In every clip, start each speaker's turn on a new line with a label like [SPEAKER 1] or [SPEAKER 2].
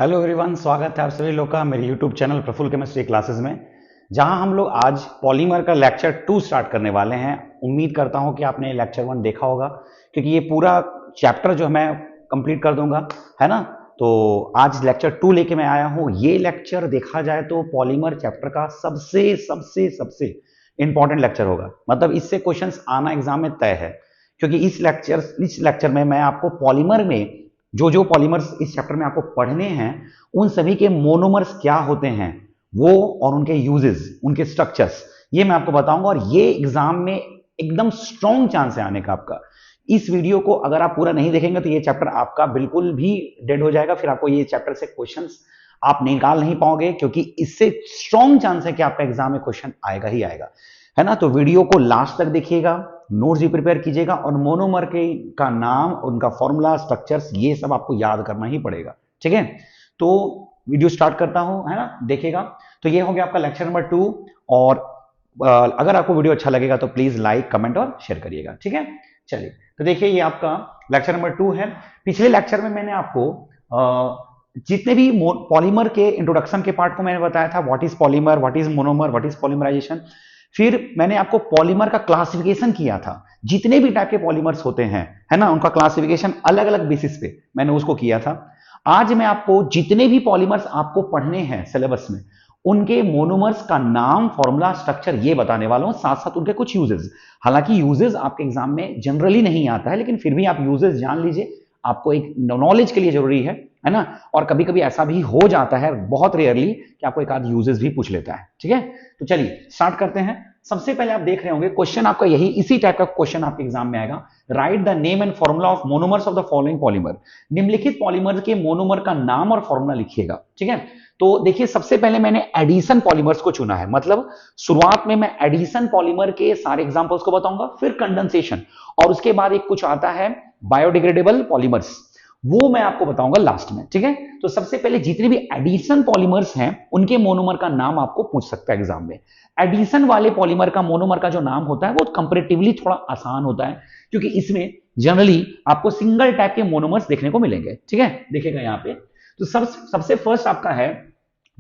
[SPEAKER 1] Hello everyone, स्वागत है आप सभी लोग का मेरे YouTube channel Praful chemistry classes में, जहां हम लोग आज पॉलीमर का लेक्चर 2 स्टार्ट करने वाले हैं। उम्मीद करता हूं कि आपने लेक्चर 1 देखा होगा, क्योंकि ये पूरा चैप्टर जो मैं कंप्लीट कर दूंगा, है ना। तो आज लेक्चर 2 लेके मैं आया हूं। ये लेक्चर देखा जाए तो पॉलीमर चैप्टर का सबसे सबसे सबसे इंपॉर्टेंट लेक्चर होगा। मतलब इससे क्वेश्चंस आना एग्जाम में तय है, क्योंकि इस लेक्चर में मैं आपको पॉलीमर में जो पॉलीमर्स इस चैप्टर में आपको पढ़ने हैं, उन सभी के मोनोमर्स क्या होते हैं वो, और उनके यूजेस, उनके स्ट्रक्चर्स, ये मैं आपको बताऊंगा। और ये एग्जाम में एकदम स्ट्रॉन्ग चांस है आने का आपका। इस वीडियो को अगर आप पूरा नहीं देखेंगे तो ये चैप्टर आपका बिल्कुल भी डेड हो जाएगा। फिर आपको ये चैप्टर से क्वेश्चंस आप निकाल नहीं पाओगे, क्योंकि इससे स्ट्रॉन्ग चांस है कि आपका एग्जाम में क्वेश्चन आएगा ही आएगा, है ना। तो वीडियो को लास्ट तक देखिएगा, नोट्स भी प्रिपेयर कीजिएगा, और मोनोमर के का नाम, उनका फॉर्मूला, स्ट्रक्चर्स, ये सब आपको याद करना ही पड़ेगा, ठीक है। तो वीडियो स्टार्ट करता हूं, है ना, देखिएगा। तो ये हो गया आपका लेक्चर नंबर 2। और अगर आपको वीडियो अच्छा लगेगा तो प्लीज लाइक, कमेंट और शेयर करिएगा, ठीक है। चलिए, तो देखिए ये आपका लेक्चर नंबर 2 है। पिछले लेक्चर में मैंने आपको जितने भी पॉलीमर के इंट्रोडक्शन के पार्ट को मैंने बताया था, what is polymer, what is monomer, what is polymerization. फिर मैंने आपको पॉलीमर का क्लासिफिकेशन किया था, जितने भी टाइप के पॉलीमर्स होते हैं, है ना, उनका क्लासिफिकेशन अलग अलग बेसिस पे मैंने उसको किया था। आज मैं आपको जितने भी पॉलीमर्स आपको पढ़ने हैं सिलेबस में, उनके मोनोमर्स का नाम, फॉर्मूला, स्ट्रक्चर, ये बताने वाला हूं, साथ साथ उनके कुछ यूजेस। हालांकि यूजेस आपके एग्जाम में जनरली नहीं आता है, लेकिन फिर भी आप यूजेस जान लीजिए, आपको एक नॉलेज के लिए जरूरी है ना। और कभी कभी ऐसा भी हो जाता है, बहुत रेयरली, कि आपको एक आध यूजेस भी पूछ लेता है, ठीक है। तो चलिए स्टार्ट करते हैं। सबसे पहले आप देख रहे होंगे क्वेश्चन आपका यही, इसी टाइप का क्वेश्चन आपके एग्जाम में आएगा। Right the name and formula of monomers of the following polymer. निम्नलिखित पॉलीमर के मोनोमर का नाम और फॉर्मूला लिखिएगा, ठीक है। तो देखिए, सबसे पहले मैंने एडिशन पॉलीमर्स को चुना है। मतलब शुरुआत में मैं एडिशन पॉलीमर के सारे एग्जांपल्स को बताऊंगा, फिर कंडेंसेशन, और उसके बाद एक कुछ आता है बायोडिग्रेडेबल पॉलीमर्स, वो मैं आपको बताऊंगा लास्ट में, ठीक है। तो सबसे पहले जितने भी एडिशन पॉलीमर्स हैं, उनके मोनोमर का नाम आपको पूछ सकता है एग्जाम में। एडिशन वाले पॉलीमर का मोनोमर का जो नाम होता है वो कंपैरेटिवली थोड़ा आसान होता है, क्योंकि इसमें जनरली आपको सिंगल टाइप के मोनोमर्स देखने को मिलेंगे, ठीक है। देखिएगा यहाँ पे, तो सबसे फर्स्ट आपका है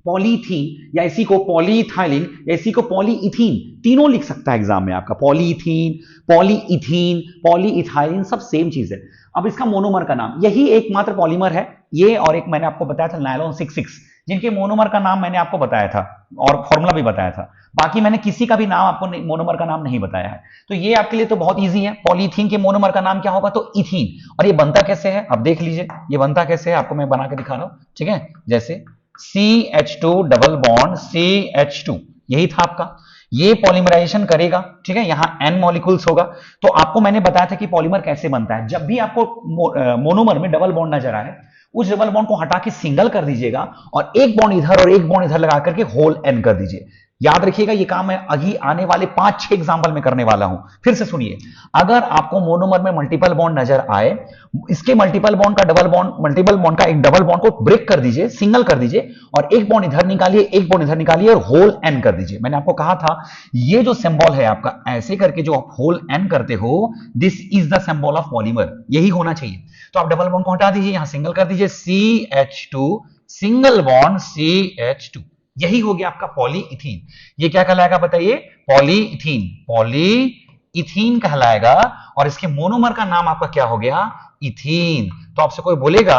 [SPEAKER 1] पॉलीथीन, या इसी को पॉलीइथाइलिन, या इसी को पॉलीइथीन, तीनों लिख सकता है एग्जाम में आपका। पॉलीइथीन, पॉलीइथीन, पॉलीइथाइलिन, सब सेम चीज है। अब इसका मोनोमर का नाम, यही एकमात्र पॉलीमर है ये, और एक मैंने आपको बताया था नायलॉन 66, जिनके मोनोमर का नाम मैंने आपको बताया था और फॉर्मूला भी बताया था। बाकी मैंने किसी का भी नाम आपको मोनोमर का नाम नहीं बताया है। तो ये आपके लिए तो बहुत इजी है। पॉलीथीन के मोनोमर का नाम क्या होगा, तो इथीन। और ये बनता कैसे है, अब देख लीजिए ये बनता कैसे है, आपको मैं बना के दिखा रहा हूं, ठीक है। जैसे CH2 डबल बॉन्ड CH2, यही था आपका। ये पॉलीमराइजेशन करेगा, ठीक है, यहां N मॉलिक्यूल्स होगा। तो आपको मैंने बताया था कि पॉलीमर कैसे बनता है। जब भी आपको मोनोमर में डबल बॉन्ड नजर आए, उस डबल बॉन्ड को हटा के सिंगल कर दीजिएगा, और एक बॉन्ड इधर और एक बॉन्ड इधर लगा करके होल N कर दीजिए। याद रखिएगा, ये काम मैं अभी आने वाले 5-6 एग्जांपल में करने वाला हूं। फिर से सुनिए, अगर आपको मोनोमर में मल्टीपल बॉन्ड नजर आए, इसके मल्टीपल बॉन्ड का डबल बॉन्ड, मल्टीपल बॉन्ड का एक डबल बॉन्ड को ब्रेक कर दीजिए, सिंगल कर दीजिए, और एक बॉन्ड इधर निकालिए, एक बॉन्ड इधर निकालिए, और होल N कर दीजिए। मैंने आपको कहा था, ये जो सिंबल है आपका, ऐसे करके जो आप होल N करते हो, this is the symbol of polymer, यही होना चाहिए। तो आप डबल बॉन्ड को हटा दीजिए, यहां सिंगल कर दीजिए, CH2 सिंगल बॉन्ड CH2, यही हो गया आपका पॉलीइथीन। ये क्या कहलाएगा बताइए, पॉलीइथीन, पॉलीइथीन कहलाएगा। और इसके मोनोमर का नाम आपका क्या हो गया, इथीन। तो आपसे कोई बोलेगा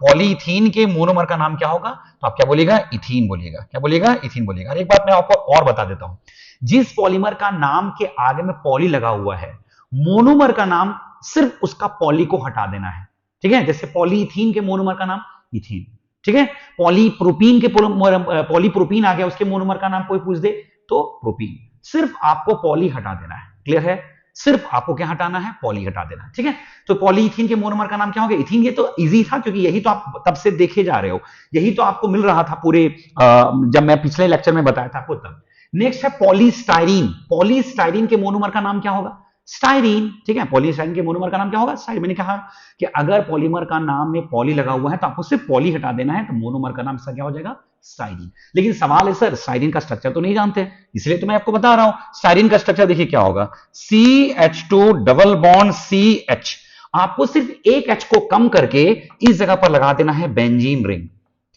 [SPEAKER 1] पॉलीइथीन के मोनोमर का नाम क्या होगा, तो आप क्या बोलेगा, इथीन बोलिएगा। क्या बोलेगा, इथीन बोलिएगा। और एक बात मैं आपको और बता देता हूं, जिस पॉलीमर का नाम के आगे में पॉली लगा हुआ है, मोनोमर का नाम सिर्फ उसका पॉली को हटा देना है, ठीक है। जैसे पॉलीइथीन के मोनोमर का नाम इथीन, ठीक है। पॉलीप्रोपीन के पॉलीप्रोपीन आ गया, उसके मोनोमर का नाम कोई पूछ दे तो प्रोपीन, सिर्फ आपको पॉली हटा देना है। क्लियर है, सिर्फ आपको क्या हटाना है, पॉली हटा देना है, ठीक है। तो पॉलीइथीन के मोनोमर का नाम क्या होगा, इथीन। ये तो इजी था, क्योंकि यही तो आप तब से देखे जा रहे हो, यही तो आपको मिल रहा था पूरे जब मैं पिछले लेक्चर में बताया था आपको तब। नेक्स्ट है पॉलीस्टाइरीन। पॉलीस्टाइरीन के मोनोमर का नाम क्या होगा, स्टाइरीन, ठीक है। पॉलीस्टाइरीन के मोनोमर का नाम क्या होगा, स्टाइरीन। मैंने कहा कि अगर पॉलीमर का नाम में पॉली लगा हुआ है तो आपको सिर्फ पॉली हटा देना है, तो मोनोमर का नाम इसका क्या हो जाएगा, स्टाइरीन। लेकिन सवाल है, सर स्टाइरीन का स्ट्रक्चर तो नहीं जानते, इसलिए तो मैं आपको बता रहा हूं। स्टाइरीन का स्ट्रक्चर देखिए क्या होगा, CH2 डबल बॉन्ड CH। आपको सिर्फ एक H को कम करके इस जगह पर लगा देना है बेंजीन रिंग,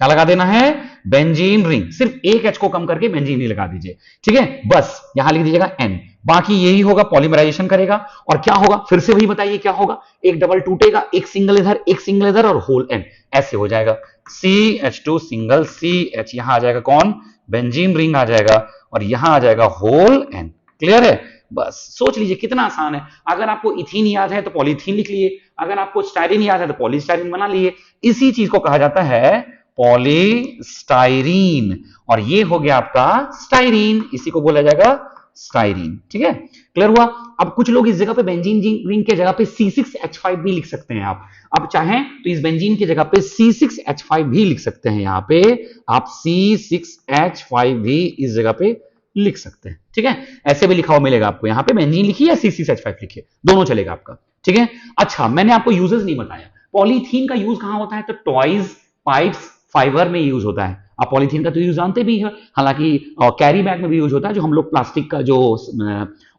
[SPEAKER 1] क्या लगा देना है? Benzene ring. सिर्फ एक H को कम करके बेंजीन रिंग लगा दीजिए, ठीक है। बस यहां लिख दीजिएगा N। बाकी यही होगा, पॉलीमराइजेशन करेगा और क्या होगा, फिर से वही बताइए क्या होगा। एक डबल टूटेगा, एक सिंगल इधर, एक सिंगल इधर और होल N, ऐसे हो जाएगा। CH2 सिंगल CH, यहां आ जाएगा कौन? बेंजीन रिंग आ जाएगा और यहां आ जाएगा होल N। क्लियर है? बस सोच लीजिए कितना आसान है। अगर आपको इथीन याद है तो पॉलीथीन लिख लिए, अगर आपको स्टाइरिन याद है तो पॉलीस्टाइरिन बना लिए। इसी चीज को कहा जाता है पॉलीस्टाइरीन और ये हो गया आपका स्टाइरीन, इसी को बोला जाएगा स्टाइरीन, ठीक है। क्लियर हुआ? अब कुछ लोग इस जगह पे बेंजीन रिंग के जगह पे C6H5 भी लिख सकते हैं आप। अब चाहें तो इस बेंजीन की जगह पे C6H5 भी लिख सकते हैं। यहां पे आप C6H5 भी इस जगह पे लिख सकते हैं, ठीक है। ऐसे भी लिखा हुआ मिलेगा आपको, यहां पे बेंजीन लिखिए या C6H5 लिखिए, दोनों चलेगा आपका, ठीक है। अच्छा, मैंने आपको यूजेस नहीं बताया। पॉलीथीन का यूज कहां होता है? तो टॉयज, पाइप्स, फाइबर में यूज होता है। आप पॉलीथीन का तो यूज जानते भी है, हालांकि कैरी बैग में भी यूज होता है। जो हम लोग प्लास्टिक का जो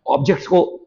[SPEAKER 1] ऑब्जेक्ट्स को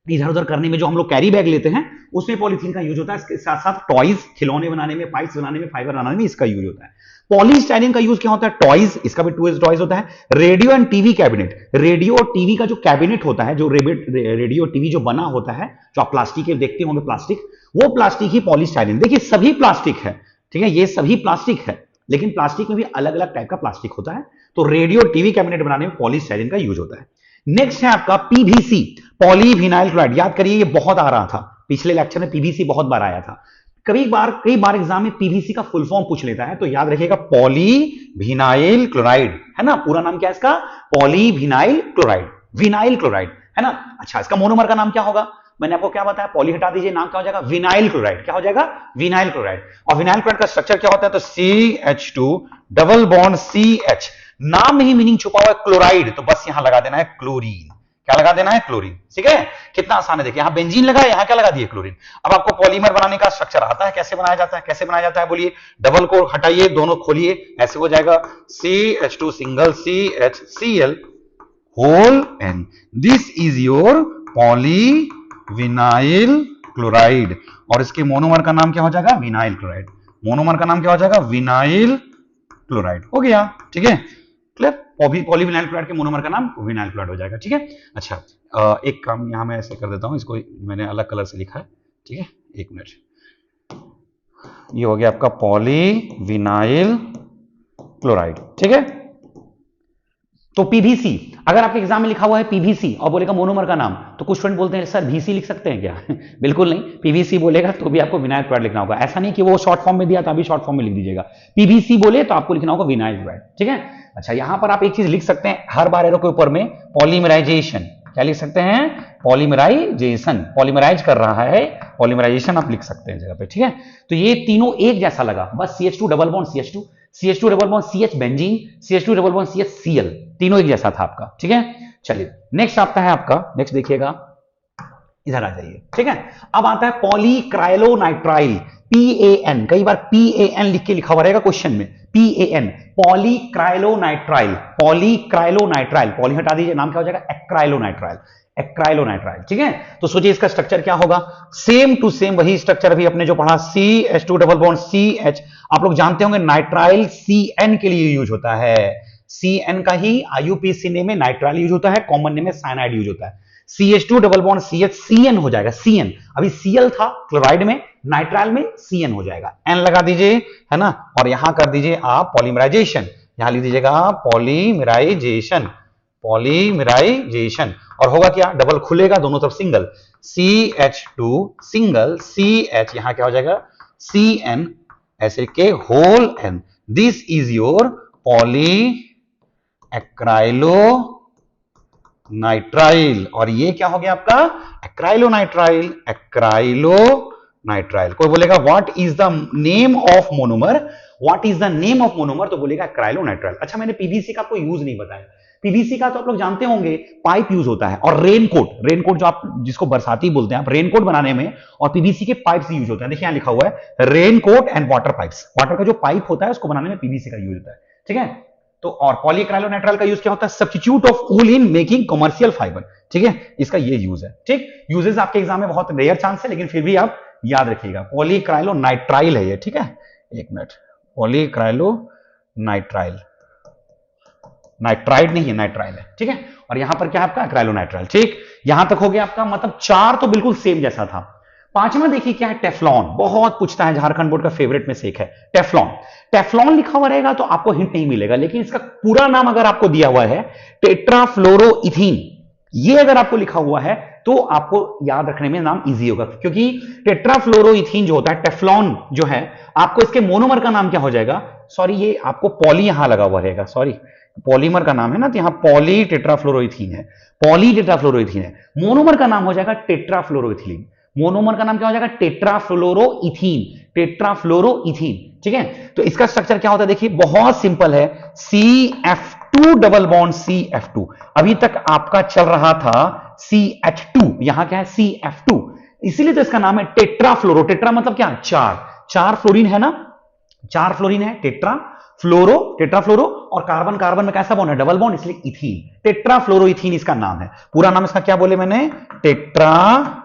[SPEAKER 1] इधर उधर करने में जो हम लोग कैरी बैग लेते हैं, उसमें पॉलीथीन का यूज होता है। इसके साथ साथ टॉयज, खिलौने बनाने में, पाइप्स बनाने में, फाइबर बनाने में इसका यूज होता है। पॉलीस्टाइरिन का यूज क्या होता है? टॉयज, इसका भी टॉयज होता है। Radio and TV cabinet, radio और टीवी का जो कैबिनेट होता है, जो रेडियो टीवी जो बना होता है, जो आप प्लास्टिक के देखते होंगे, प्लास्टिक, वो प्लास्टिक ही पॉलीस्टाइरिन। देखिए सभी प्लास्टिक है, ठीक है, ये सभी प्लास्टिक है, लेकिन प्लास्टिक में भी अलग अलग टाइप का प्लास्टिक होता है। तो रेडियो टीवी कैबिनेट बनाने में पॉलीस्टाइरिन का यूज होता है। नेक्स्ट है आपका पीवीसी, पॉलीविनाइल क्लोराइड। याद करिए, ये बहुत आ रहा था पिछले लेक्चर में, पीवीसी बहुत बार आया था। कई बार एग्जाम में पीवीसी का फुल फॉर्म पूछ लेता है, तो याद रखिएगा पॉलीविनाइल क्लोराइड, है ना। पूरा नाम क्या है इसका? पॉलीविनाइल क्लोराइड, विनाइल क्लोराइड, है ना। अच्छा, इसका मोनोमर का नाम क्या होगा? मैंने आपको क्या बताया? पॉली हटा दीजिए, नाम क्या हो जाएगा? Vinyl chloride. क्या हो जाएगा? Vinyl chloride. और विनाइल क्लोराइड का स्ट्रक्चर क्या होता है? तो CH2 डबल बॉन्ड CH। नाम में ही मीनिंग छुपा हुआ है क्लोराइड, तो बस यहां लगा देना है क्लोरीन। क्या लगा देना है? क्लोरीन, ठीक है। कितना आसान है, देखिए यहां बेंजीन लगा है, यहां क्या लगा दिए? क्लोरीन। अब आपको पॉलीमर बनाने का स्ट्रक्चर आता है, कैसे बनाया जाता है? कैसे बनाया जाता है बोलिए? डबल को हटाइए, दोनों खोलिए, ऐसे हो जाएगा CH2 single CHCl whole N. This is your polyvinyl chloride और इसके मोनोमर का नाम क्या हो जाएगा? Vinyl chloride. मोनोमर का नाम क्या हो जाएगा? Vinyl chloride. हो गया, ठीक है, क्लियर। पॉलीविनाइल क्लोराइड के मोनोमर का नाम विनाइल क्लोराइड हो जाएगा, ठीक है। अच्छा, एक काम यहां मैं ऐसे कर देता हूं, इसको मैंने अलग कलर से लिखा है, ठीक है, एक मिनट। ये हो गया आपका पॉलीविनाइल क्लोराइड, ठीक है। तो पीवीसी, अगर आपके एग्जाम में लिखा हुआ है पीवीसी और बोलेगा मोनोमर का नाम, तो कुछ स्टूडेंट बोलते हैं सर VC लिख सकते हैं क्या? बिल्कुल नहीं, पीवीसी बोलेगा तो भी आपको विनाइल क्लोराइड लिखना होगा। ऐसा नहीं कि वो शॉर्ट फॉर्म में दिया तो अभी शॉर्ट फॉर्म में लिख दीजिएगा। पीवीसी बोले तो आपको लिखना होगा विनाइल क्लोराइड, ठीक है। अच्छा, यहां पर आप एक चीज लिख सकते हैं हर बार एरो के ऊपर में, पॉलीमराइजेशन। क्या लिख सकते हैं? पॉलीमराइजेशन, पॉलीमराइज कर रहा है, पॉलीमराइजेशन आप लिख सकते हैं जगह पे, ठीक है। तो ये तीनों एक जैसा लगा, बस CH2 double bond CH2, CH2 double bond CH benzene, CH2 double bond CH Cl, तीनों एक जैसा था आपका, ठीक है। चलिए नेक्स्ट आता है आपका, नेक्स्ट देखिएगा, इधर आ जाइए, ठीक है। अब आता है पॉलीक्राइलोनाइट्राइल, PAN, कई बार PAN लिख के लिखा हुआ रहेगा क्वेश्चन में, PAN, पॉलीक्राइलोनाइट्राइल, पॉलीक्राइलोनाइट्राइल, पॉली हटा दीजिए, नाम क्या हो जाएगा? एक्राइलोनाइट्राइल, एक्राइलोनाइट्राइल, ठीक है। तो सोचिए इसका स्ट्रक्चर क्या होगा? सेम टू सेम वही स्ट्रक्चर अभी अपने जो पढ़ा, CH2 डबल बॉन्ड CH। आप लोग जानते होंगे नाइट्राइल CN के लिए यूज होता है, CN का ही IUPAC नेम में नाइट्राइल यूज होता है, कॉमन नेम में साइनाइड यूज होता है। CH2 double bond CH CN हो जाएगा, CN, अभी Cl था क्लोराइड में, नाइट्राइल में CN हो जाएगा, N लगा दीजिए, है ना। और यहां कर दीजिए आप पॉलीमराइजेशन, यहां लिख दीजिएगा पॉलीमराइजेशन, पॉलीमराइजेशन। और होगा क्या? डबल खुलेगा, दोनों तरफ सिंगल, CH2 सिंगल CH, यहां क्या हो जाएगा? CN, ऐसे के होल N। This is your polyacrylonitrile. और ये क्या हो गया आपका? Acrylonitrile, acrylonitrile. कोई बोलेगा what is the name of monomer? What is the name of monomer? तो बोलेगा एक्राइलोनाइट्राइल। अच्छा, मैंने पीवीसी का आपको यूज नहीं बताया। पीवीसी का तो आप लोग जानते होंगे, पाइप यूज होता है, और रेनकोट, रेनकोट जो आप जिसको बरसाती बोलते हैं आप, रेनकोट बनाने में और पीवीसी के पाइप्स यूज होते हैं। देखिए यहां लिखा हुआ है raincoat and water pipes, water का जो पाइप होता है उसको बनाने में पीवीसी का यूज होता है, ठीक है। तो और पॉलीक्राइलोनाइट्राइल का यूज क्या होता है? Substitute of wool in making commercial fibre, ठीक है, इसका ये यूज है, ठीक। यूजेस आपके एग्जाम में बहुत रेयर चांस है, लेकिन फिर भी आप याद रखिएगा, पॉलीक्राइलोनाइट्राइल है ये, ठीक है। एक मिनट, पॉलीक्राइलोनाइट्राइल, नाइट्राइल, नाइट्राइड नहीं है, नाइट्राइल है, ठीक है। और यहां पर क्या है आपका एक्राइलोनाइट्राइल, ठीक। यहां तक हो गया आपका, मतलब चार तो बिल्कुल सेम जैसा था। पांचवा देखिए क्या है, टेफ्लॉन, बहुत पूछता है, झारखंड बोर्ड का फेवरेट में से एक है टेफ्लॉन। टेफ्लॉन लिखा हुआ रहेगा तो आपको हिंट नहीं मिलेगा, लेकिन इसका पूरा नाम अगर आपको दिया हुआ है टेट्राफ्लोरोइथीन, ये अगर आपको लिखा हुआ है तो आपको याद रखने में नाम इजी होगा, क्योंकि टेट्राफ्लोरोइथीन जो होता है, टेफ्लॉन जो है, आपको इसके मोनोमर का नाम क्या हो जाएगा, सॉरी ये आपको पॉली यहां लगा हुआ रहेगा, सॉरी पॉलीमर का नाम है ना, तो यहां पॉली टेट्राफ्लोरोइथीन है, पॉली टेट्राफ्लोरोइथीन है, मोनोमर का नाम हो जाएगा टेट्राफ्लोरोइथिलीन, मोनोमर का नाम क्या हो जाएगा टेट्राफ्लोरोइथीन, टेट्राफ्लोरोइथीन, ठीक है। तो इसका स्ट्रक्चर क्या होता है देखिए, बहुत सिंपल है, CF2 डबल बॉन्ड CF2, अभी तक आपका चल रहा था CH2, यहां क्या है CF2, इसीलिए तो इसका नाम है टेट्राफ्लोरो, टेट्रा मतलब क्या, चार, चार फ्लोरीन है ना, चार फ्लोरीन है, टेट्राफ्लोरो, टेट्राफ्लोरो, और कार्बन कार्बन में कैसा बॉन्ड है, डबल बॉन्ड, इसलिए इथीन, टेट्राफ्लोरोइथीन इसका नाम है। पूरा नाम इसका क्या बोले मैंने, टेट्राफ्लोरोइथीन,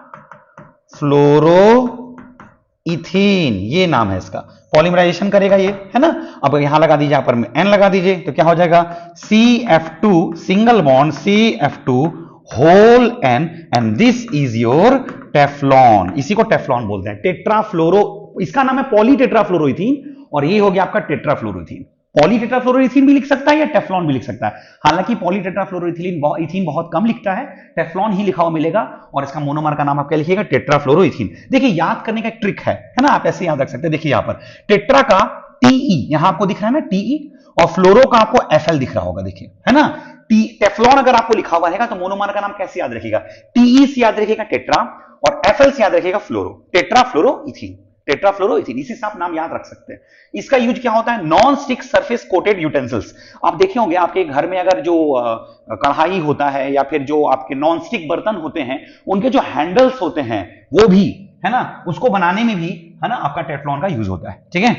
[SPEAKER 1] ये नाम है इसका। पॉलीमराइजेशन करेगा ये, है ना। अब यहां लगा दीजिए, यहां पर में N लगा दीजिए, तो क्या हो जाएगा, CF2 single bond CF2 whole N, and this is your Teflon, इसी को टेफ्लॉन बोलते हैं, टेट्राफ्लोरो, इसका नाम है पॉलीटेट्राफ्लोरोइथीन, और ये हो गया आपका टेट्राफ्लोरोइथीन। पॉलीटेट्राफ्लोरोइथीन भी लिख सकता है या टेफ्लॉन भी लिख सकता है, हालांकि पॉलीटेट्राफ्लोरोइथीन बहुत कम लिखता है, टेफ्लॉन ही लिखा हुआ मिलेगा, और इसका मोनोमर का नाम आप क्या लिखिएगा, टेट्राफ्लोरोइथीन। देखिए याद करने का एक ट्रिक है ना, आप ऐसे याद रख सकते हैं, देखिए यहां पर टेट्रा का TE यहां आपको दिख रहा है ना, TE, और फ्लोरो का आपको FL दिख रहा होगा, देखिए, है ना। टेफ्लॉन अगर आपको लिखा हुआ रहेगा तो मोनोमर का नाम कैसे याद रखिएगा, TE से याद रखिएगा टेट्रा, और FL से याद रखिएगा फ्लोरो, टेट्राफ्लोरोइथीन, टेट्राफ्लोरोइथीन, इसी से आप नाम याद रख सकते हैं। इसका यूज क्या होता है, non stick surface coated utensils, आप देखे होंगे आपके घर में अगर जो कढ़ाई होता है या फिर जो आपके नॉन स्टिक बर्तन होते हैं, उनके जो हैंडल्स होते हैं वो भी, है ना, उसको बनाने में भी, है ना, आपका टेफ्लॉन का यूज होता है, ठीक है।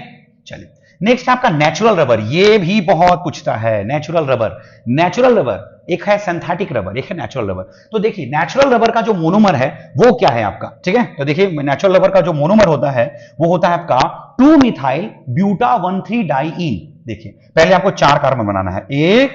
[SPEAKER 1] चलिए नेक्स्ट आपका नेचुरल रबर, ये भी बहुत पूछता है, नेचुरल रबर, नेचुरल रबर एक है सिंथेटिक रबर, एक है नेचुरल रबर। तो देखिए नेचुरल रबर का जो मोनोमर है वो क्या है आपका, ठीक है। तो देखिए नेचुरल रबर का जो मोनोमर होता है वो होता है आपका 2 मिथाइल ब्यूटा 1,3 डाइईन। देखिए पहले आपको चार कार्बन बनाना है, 1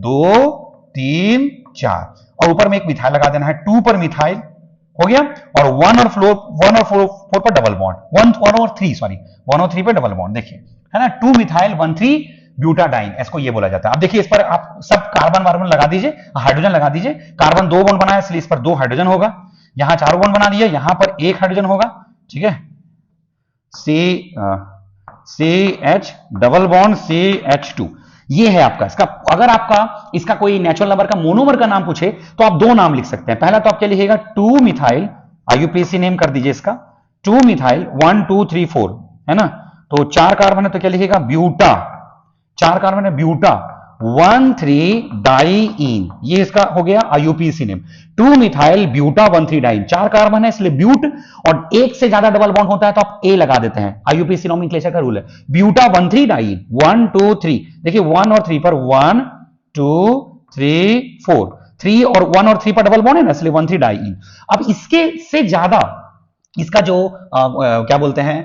[SPEAKER 1] 2 3 4, और ऊपर में एक मिथाइल लगा देना है, 2 पर मिथाइल हो गया, और 1 और 4 पर डबल बॉन्ड, 1 और 3 सॉरी 1 और 3 पर डबल बॉन्ड, देखिए है ना, 2 मिथाइल 1,3 ब्यूटाडाइन, इसको ये बोला जाता है। अब देखिए इस पर आप सब कार्बन वार्बन लगा दीजिए, हाइड्रोजन लगा दीजिए, कार्बन 2 बॉन्ड बनाया इसलिए इस पर 2 हाइड्रोजन होगा, यहां 4 बॉन्ड बना दिए, यहां पर 1 हाइड्रोजन होगा, ठीक है, CH डबल बॉन्ड CH2, ये है आपका इसका। अगर आपका इसका कोई नेचुरल नंबर का मोनोमर का नाम पूछे तो आप दो नाम लिख सकते हैं, पहला तो आप क्या लिखिएगा, 2 मिथाइल, IUPAC नेम कर दीजिए इसका, 2 मिथाइल 1 2 3 4, है ना, तो 4 कार्बन है तो क्या लिखिएगा, ब्यूटा, 4 कार्बन है ब्यूटा 1,3 डाइईन, ये इसका हो गया IUPAC name, 2 methyl buta 1,3 diene, 4 carbon है इसलिए ब्यूट, और एक से ज्यादा डबल बॉन्ड होता है तो आप ए लगा देते हैं, IUPAC नोमेनक्लेचर का रूल है, ब्यूटा 1,3 डाइईन 1 2 3, देखिए 1 और 3 पर 1 2 3 4, 3 और 1 और 3 पर डबल बॉन्ड है ना, इसलिए 1,3 डाइईन। अब इसके से ज्यादा इसका जो क्या बोलते हैं,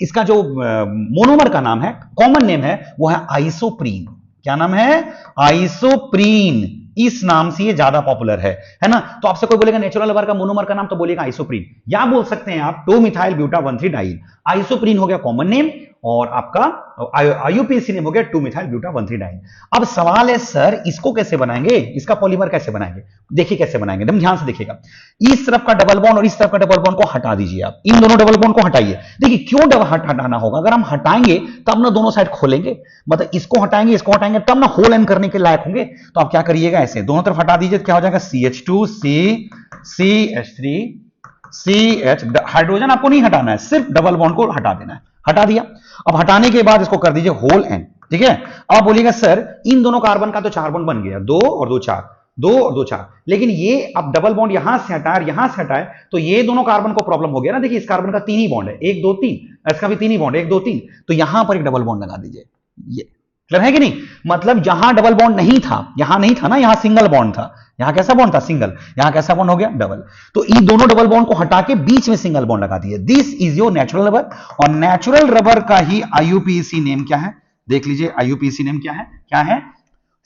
[SPEAKER 1] इसका जो मोनोमर का नाम है, कॉमन नेम है, वो है आइसोप्रीन। क्या नाम है, आइसोप्रीन, इस नाम से ये ज्यादा पॉपुलर है ना। तो आपसे कोई बोलेगा नेचुरल रबर का मोनोमर का नाम, तो बोलेगा आइसोप्रीन, या बोल सकते हैं आप 2 मिथाइल ब्यूटा 1,3 डाइईन, आइसोप्रीन हो गया कॉमन नेम, और आपका IUPAC नेम हो गया 2 मिथाइल ब्यूटा 1,3 डाइईन। अब सवाल है सर इसको कैसे बनाएंगे, इसका पॉलीमर कैसे बनाएंगे, देखिए कैसे बनाएंगे, एकदम ध्यान से देखिएगा, इस तरफ का डबल बॉन्ड और इस तरफ का डबल बॉन्ड को हटा दीजिए, आप इन दोनों डबल बॉन्ड को हटाइए। देखिए क्यों हटाना होगा, अगर हम हटाएंगे तब ना दोनों साइड खोलेंगे, मतलब इसको हटाएंगे तब ना होल एन करने के लायक होंगे, तो आप क्या करिएगा, ऐसे दोनों तरफ हटा दीजिए, क्या हो जाएगा, CH2 CH3 CH, हाइड्रोजन आपको नहीं हटाना है, सिर्फ डबल बॉन्ड को हटा देना है, हटा दिया। अब हटाने के बाद इसको कर दीजिए होल एन, ठीक है। अब बोलिएगा सर इन दोनों कार्बन का तो 4 बॉन्ड बन गया, 2 और 2 4, 2 और 2 4, लेकिन ये अब डबल बॉन्ड यहां से हटाए और यहां से हटाए तो ये दोनों कार्बन को प्रॉब्लम हो गया ना। देखिए इस कार्बन का 3 ही बॉन्ड है, 1 2 3, इसका भी 3 ही बॉन्ड, 1 2 3, तो यहां पर एक डबल बॉन्ड लगा दीजिए, ये क्लियर है कि नहीं, मतलब जहां डबल बॉन्ड नहीं था, यहां नहीं था ना, यहां सिंगल बॉन्ड था, यहां कैसा बॉन्ड था, सिंगल, यहां कैसा बॉन्ड हो गया, डबल, तो इन दोनों डबल बॉन्ड को हटा के बीच में सिंगल बॉन्ड लगा दिए, this is your natural rubber. और नेचुरल रबर का ही IUPAC नेम क्या है, देख लीजिए आईयूपीएसी नेम क्या है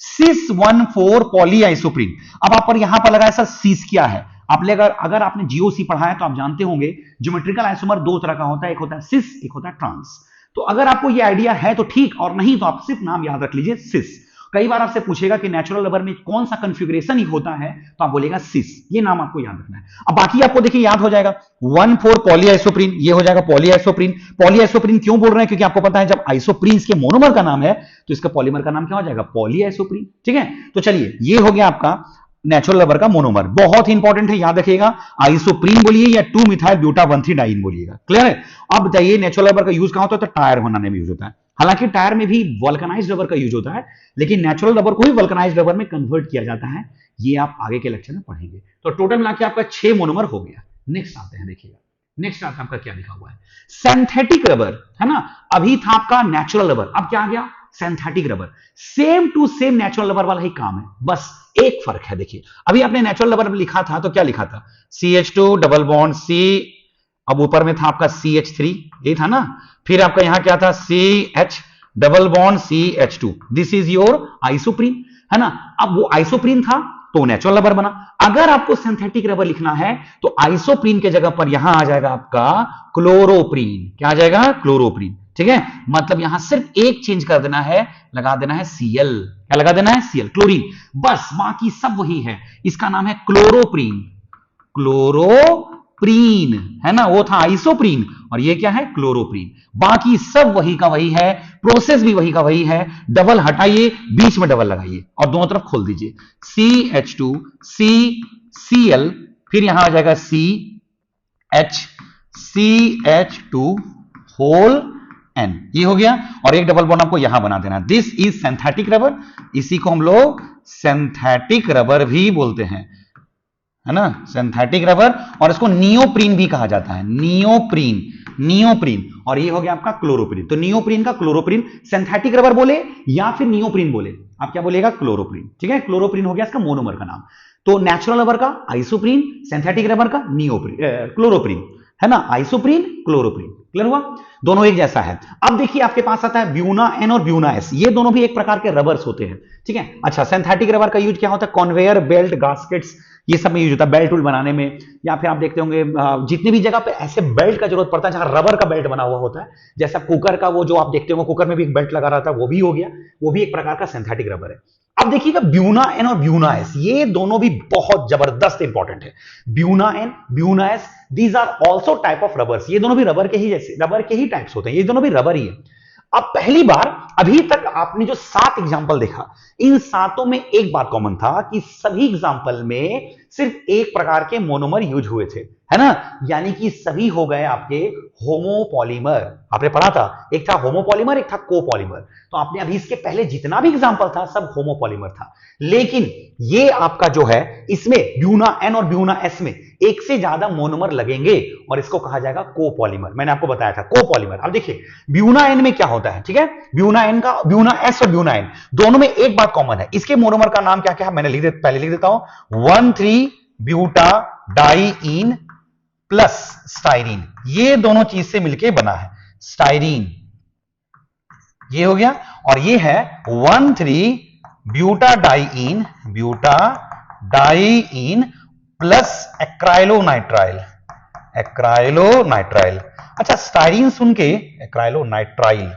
[SPEAKER 1] सिस 1,4 पॉलीआइसोप्रीन। अब आप पर यहां पर लगा सर सिस क्या है, आप अगर आपने जीओसी पढ़ा है तो आप जानते होंगे ज्योमेट्रिकल आइसोमर दो तरह का होता है, एक होता है सिस, एक होता है ट्रांस। तो अगर आपको ये आइडिया है तो ठीक, और नहीं तो आप सिर्फ नाम याद रख लीजिए सिस। कई बार आपसे पूछेगा कि नेचुरल रबर में कौन सा कॉन्फ़िगरेशन ही होता है, तो आप बोलेगा सिस, ये नाम आपको याद रखना है। अब बाकी आपको देखिए याद हो जाएगा 1,4 पॉलीआइसोप्रीन, ये हो जाएगा पॉलीआइसोप्रीन। पॉलीआइसोप्रीन क्यों बोल रहे हैं, क्योंकि आपको पता है जब आइसोप्रीन्स के मोनोमर का नाम है तो इसका पॉलीमर का नाम क्या हो जाएगा, पॉलीआइसोप्रीन। ठीक है, तो चलिए ये हो गया आपका नेचुरल रबर का मोनोमर, बहुत ही इंपॉर्टेंट है, याद रखिएगा। आइसोप्रीन बोलिए या 2 मिथाइल ब्यूटा 1,3 डाइन बोलिएगा, क्लियर है। अब बताइए नेचुरल रबर का यूज कहां होता है, तो टायर बनाने में यूज होता है। हालांकि टायर में भी वल्कनाइज्ड रबर का यूज होता है, लेकिन नेचुरल रबर को ही वल्कनाइज्ड रबर में कन्वर्ट किया जाता है, ये आप आगे के लेक्चर में पढ़ेंगे। तो टोटल मिला के आपका 6 मोनोमर हो गया। नेक्स्ट आते हैं, देखिएगा नेक्स्ट आपका क्या लिखा हुआ है, सिंथेटिक रबर, है ना। अभी था आपका नेचुरल रबर, अब क्या आ गया, synthetic rubber. Same to same natural rubber वाला ही काम है, बस एक फर्क है। देखिए अभी आपने नेचुरल रबर लिखा था तो क्या लिखा था, CH2 डबल बॉन्ड C, अब ऊपर में था आपका CH3, ये था ना, फिर आपका यहां क्या था CH double bond CH2, this is your isoprene, है ना। अब वो आइसोप्रीन था तो नेचुरल रबर बना। अगर आपको सिंथेटिक रबर लिखना है तो आइसोप्रीन के जगह पर यहां आ जाएगा आपका क्लोरोप्रीन, क्या आ जाएगा, क्लोरोप्रीन। ठीक है, मतलब यहां सिर्फ एक चेंज कर देना है, लगा देना है Cl, क्या लगा देना है, Cl, क्लोरीन, बस बाकी सब वही है। इसका नाम है क्लोरोप्रीन, क्लोरोप्रीन, है ना, वो था आइसोप्रीन और ये क्या है, क्लोरोप्रीन। बाकी सब वही का वही है, प्रोसेस भी वही का वही है। डबल हटाइए, बीच में डबल लगाइए और दोनों तरफ खोल दीजिए, CH2 CCl, फिर यहां आ जाएगा CH2 होल N, ये हो गया। और एक डबल बॉन्ड आपको यहां बना देना, दिस इज सिंथेटिक रबर, इसी को हम लोग सिंथेटिक रबर भी बोलते हैं, है ना, सिंथेटिक रबर। और इसको नियोप्रीन भी कहा जाता है, नियोप्रीन, नियोप्रीन। और ये हो गया आपका क्लोरोप्रीन। तो नियोप्रीन का क्लोरोप्रीन, सिंथेटिक रबर बोले या फिर नियोप्रीन बोले, आप क्या बोलेगा, क्लोरोप्रीन। ठीक है, क्लोरोप्रीन हो गया इसका मोनोमर का नाम। तो नेचुरल रबर का आइसोप्रीन, सिंथेटिक रबर का नियोप्रीन, क्लोरोप्रीन, है ना, आइसोप्रीन क्लोरोप्रीन, क्लियर हुआ, दोनों एक जैसा है। अब देखिए आपके पास आता है ब्यूना एन और ब्यूना एस, ये दोनों भी एक प्रकार के रबर्स होते हैं। ठीक है, अच्छा, सिंथेटिक रबर का यूज क्या होता है, कन्वेयर बेल्ट, गास्केट्स, ये सब में यूज होता है, बेल्ट टूल बनाने में, या फिर आप देखते होंगे जितनी भी जगह पे ऐसे बेल्ट का जरूरत पड़ता है जहां रबर का बेल्ट बना हुआ होता है, जैसा कुकर का वो जो आप देखते होंगे कुकर में भी एक बेल्ट लगा रहता है, वो भी हो गया, वो भी एक प्रकार का सिंथेटिक रबर है। अब देखिएगा ब्यूना एन और ब्यूना एस, ये दोनों भी बहुत जबरदस्त इंपॉर्टेंट है। Buna N, buna S, these are also type of rubbers, ये दोनों भी रबर के ही जैसे, रबर के ही टाइप्स होते हैं, ये दोनों भी रबर ही है। अब पहली बार, अभी तक आपने जो 7 एग्जाम्पल देखा, इन 7 में एक बात कॉमन था कि सभी एग्जाम्पल में सिर्फ एक प्रकार के मोनोमर यूज हुए थे, है ना, यानी कि सभी हो गए आपके होमोपॉलीमर। आपने पढ़ा था, एक था होमोपॉलीमर, एक था कोपॉलीमर। तो आपने अभी इसके पहले जितना भी एग्जाम्पल था सब होमोपॉलीमर था, लेकिन ये आपका जो है इसमें ब्यूना एन और ब्यूना एस में एक से ज्यादा मोनोमर लगेंगे और इसको कहा जाएगा कोपॉलीमर। मैंने आपको बताया था कोपॉलीमर। अब देखिए ब्यूना एन में क्या होता है, ठीक है, ब्यूना एन का, ब्यूना एस और ब्यूना एन दोनों में एक बात कॉमन है, इसके मोनोमर का नाम क्या क्या है, मैंने पहले लिख देता हूं, 1,3 ब्यूटा डाइईन प्लस स्टाइरीन, ये दोनों चीज से मिलके बना है स्टाइरीन, ये हो गया। और ये है 1,3 buta diene plus acrylonitrile, acrylonitrile. अच्छा, स्टाइरीन सुन के, एक्राइलोनाइट्राइल,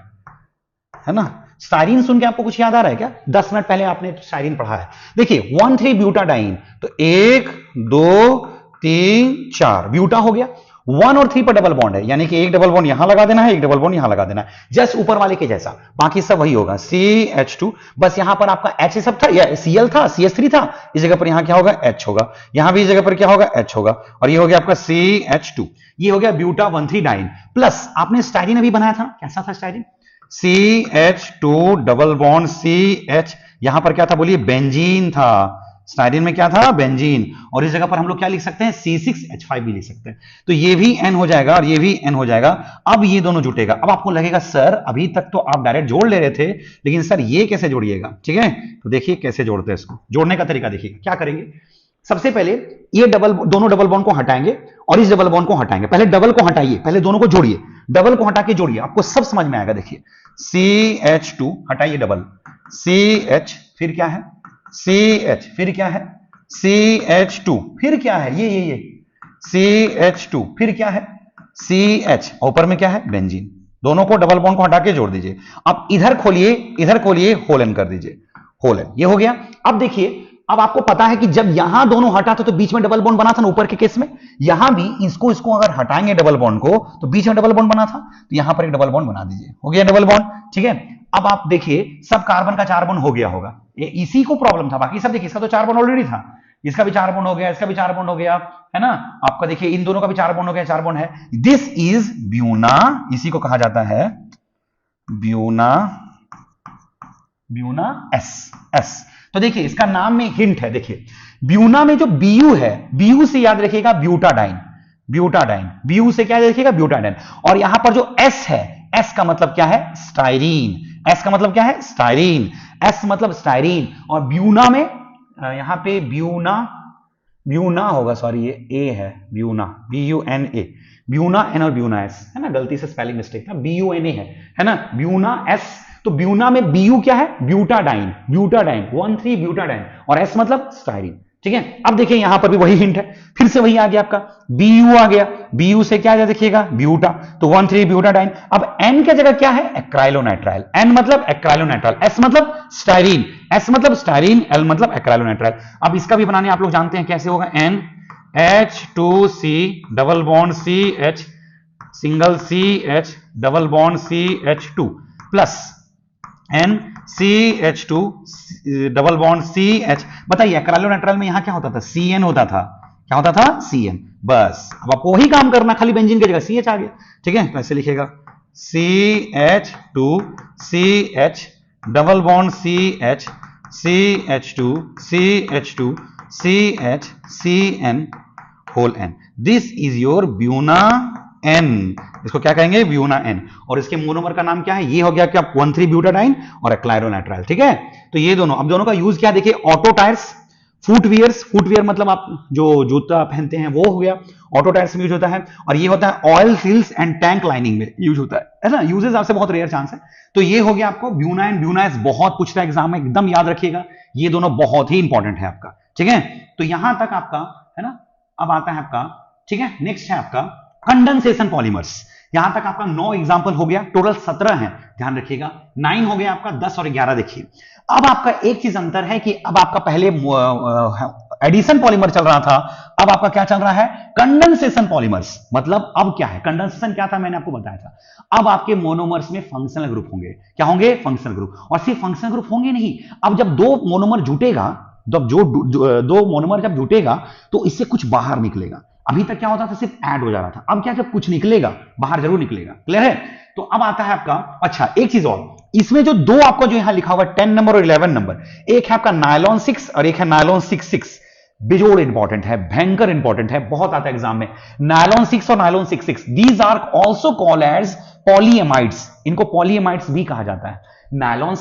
[SPEAKER 1] है ना, स्टाइरीन सुन के आपको कुछ याद आ रहा है क्या, 10 मिनट पहले आपने स्टाइरीन पढ़ा है। देखिए 1,3 ब्यूटाडाइन, तो 1 2 3 4 ब्यूटा हो गया, 1 और 3 पर डबल बॉन्ड है, यानी कि एक डबल बॉन्ड यहां लगा देना है, एक डबल बॉन्ड यहां लगा देना है, जस्ट ऊपर वाले के जैसा, बाकी सब वही होगा, CH2, बस यहां पर आपका H सब था या Cl था, CH3 था, इस जगह पर यहां क्या होगा, H होगा, यहां भी इस जगह पर क्या होगा, H होगा, और ये हो गया आपका CH2, ये हो गया ब्यूटा 1,3 डाइन प्लस आपने स्टाइरीन अभी बनाया था, कैसा था styrene, CH2 double bond CH, यहां पर क्या था बोलिए, बेंजीन था, स्टाइरीन में क्या था, बेंजीन, और इस जगह पर हम लोग क्या लिख सकते हैं, C6H5 भी लिख सकते हैं। तो ये भी N हो जाएगा और ये भी N हो जाएगा। अब ये दोनों जुटेगा। अब आपको लगेगा सर अभी तक तो आप डायरेक्ट जोड़ ले रहे थे, लेकिन सर ये कैसे जोड़िएगा, ठीक है, तो देखिए कैसे जोड़ते हैं इसको, जोड़ने का तरीका देखिए क्या करेंगे। सबसे पहले ये दोनों डबल बॉन्ड को हटाएंगे और इस डबल बॉन्ड को हटाएंगे, पहले डबल को हटाइए, पहले दोनों को जोड़िए, डबल को हटा के जोड़िए, आपको सब समझ में आएगा। देखिए CH2 हटाइए डबल, CH फिर क्या है, CH फिर क्या है, CH2 फिर क्या है, ये CH2 फिर क्या है, CH, ऊपर में क्या है, बेंजीन। दोनों को डबल बॉन्ड को हटा के जोड़ दीजिए। अब इधर खोलिए, होल एन कर दीजिए, होल एन, ये हो गया। अब देखिए, अब आपको पता है कि जब यहां दोनों हटा था तो बीच में डबल बॉन्ड बना था ना ऊपर के केस में, यहां भी इसको अगर हटाएंगे डबल बॉन्ड को तो बीच में डबल बॉन्ड बना था, तो यहां पर एक डबल बॉन्ड बना दीजिए, हो गया डबल बॉन्ड, ठीक है। अब आप देखिए सब कार्बन का 4 बॉन्ड हो गया होगा, ये इसी को प्रॉब्लम था, बाकी सब देखिए इसका तो 4 बॉन्ड ऑलरेडी था, इसका भी 4 बॉन्ड हो गया, इसका भी 4 बॉन्ड हो गया, है ना। आपका देखिए इन दोनों का भी 4 बॉन्ड हो गया, 4 बॉन्ड है। दिस इज ब्यूना, इसी को कहा जाता है ब्यूना, ब्यूना एस। तो देखिए इसका नाम में हिंट है, देखिए ब्यूना में जो बीयू है, बीयू से याद रखिएगा ब्यूटाडाइन, बीयू से क्या याद रखिएगा, ब्यूटाडाइन। और यहां पर जो एस है, एस का मतलब क्या है, स्टाइरीन, एस का मतलब क्या है, स्टाइरीन, एस मतलब स्टाइरीन। और ब्यूना में यहां पे ब्यूना होगा, सॉरी ये ए है, ब्यूना, BUNA, ब्यूना एन और ब्यूना एस, है ना, गलती से स्पेलिंग मिस्टेक था, BUNA है ना, ब्यूना एस। तो ब्यूना में बीयू क्या है, ब्यूटाडाइन, 1,3 ब्यूटाडाइन, और एस मतलब स्टाइरीन, ठीक है। अब देखिए यहां पर भी वही हिंट है, फिर से वही आ गया आपका, बीयू आ गया, बीयू से क्या देखिएगा, ब्यूटा, तो 1,3 ब्यूटाडाइन। अब एन की जगह क्या है, एक्राइलोनाइट्राइल, एन मतलब एक्राइलोनाइट्राइल, एस मतलब स्टाइरीन, एस मतलब स्टाइरीन, एल मतलब एक्राइलोनाइट्राइल। अब इसका भी बनाने आप लोग जानते हैं कैसे होगा, NH2C double bond CH single CH double bond CH2 plus NCH2 double bond CH। बताइए एक्राइलोनाइट्राइल में यहां क्या होता था, CN होता था, क्या होता था, CN। बस अब आपको वही काम करना, खाली बेंजीन की जगह CH आ गया, ठीक है। तो ऐसे लिखेगा CH2 CH double bond CH CH2 CH2 CH CN whole N। This is your buna N, इसको क्या कहेंगे, ब्यूना N। और इसके मोनोमर का नाम क्या है, ये हो गया क्या, 1,3 ब्यूटाडाइन और एक्राइलोनाइट्राइल, ठीक है। तो ये दोनों, अब दोनों का यूज क्या देखिए, ऑटो टायर्स, फुटवियर मतलब आप जो जूता पहनते हैं वो हो गया, ऑटो टायर्स में यूज होता है। और ये होता है oil seals and tank lining में यूज होता है ना, यूजेस आपसे बहुत रेयर चांस है। तो ये हो गया आपको ब्यूना एंड ब्यूना एस, बहुत पूछता है एग्जाम में, एकदम याद रखिएगा, ये दोनों बहुत ही इंपॉर्टेंट है आपका, ठीक है। तो यहां तक आपका है ना। अब आता है आपका, ठीक है, नेक्स्ट है आपका कंडेंसेशन पॉलीमर्स। यहां तक आपका 9 एग्जांपल हो गया, टोटल 17 है, ध्यान रखिएगा, 9 हो गया आपका, 10 और 11 देखिए। अब आपका एक चीज अंतर है कि अब आपका पहले एडिशन पॉलीमर चल रहा था, अब आपका क्या चल रहा है, कंडेंसेशन पॉलीमर्स। मतलब अब क्या है, कंडेंसेशन क्या था मैंने आपको बताया था, अब आपके मोनोमर्स में फंक्शनल ग्रुप होंगे, क्या होंगे, फंक्शनल ग्रुप। और सिर्फ फंक्शनल ग्रुप होंगे नहीं, अब जब दो मोनोमर जुटेगा, जब दो मोनोमर जब जुटेगा तो इससे कुछ बाहर निकलेगा। अभी तक क्या होता था, सिर्फ ऐड हो जा रहा था, अब क्या, जब कुछ निकलेगा बाहर जरूर निकलेगा, क्लियर है। तो अब आता है आपका, अच्छा एक चीज और, इसमें जो दो आपका जो यहां लिखा हुआ है 10 नंबर और 11 नंबर, एक है आपका नायलॉन 6 और एक है नायलॉन 6 बेजोड़ इंपॉर्टेंट है, भयंकर इंपॉर्टेंट है, बहुत आता है एग्जाम में। नायलॉन 6 और nylon 6 these are also called as polyamides, इनको पॉलीएमाइड्स भी कहा जाता है। नायलॉन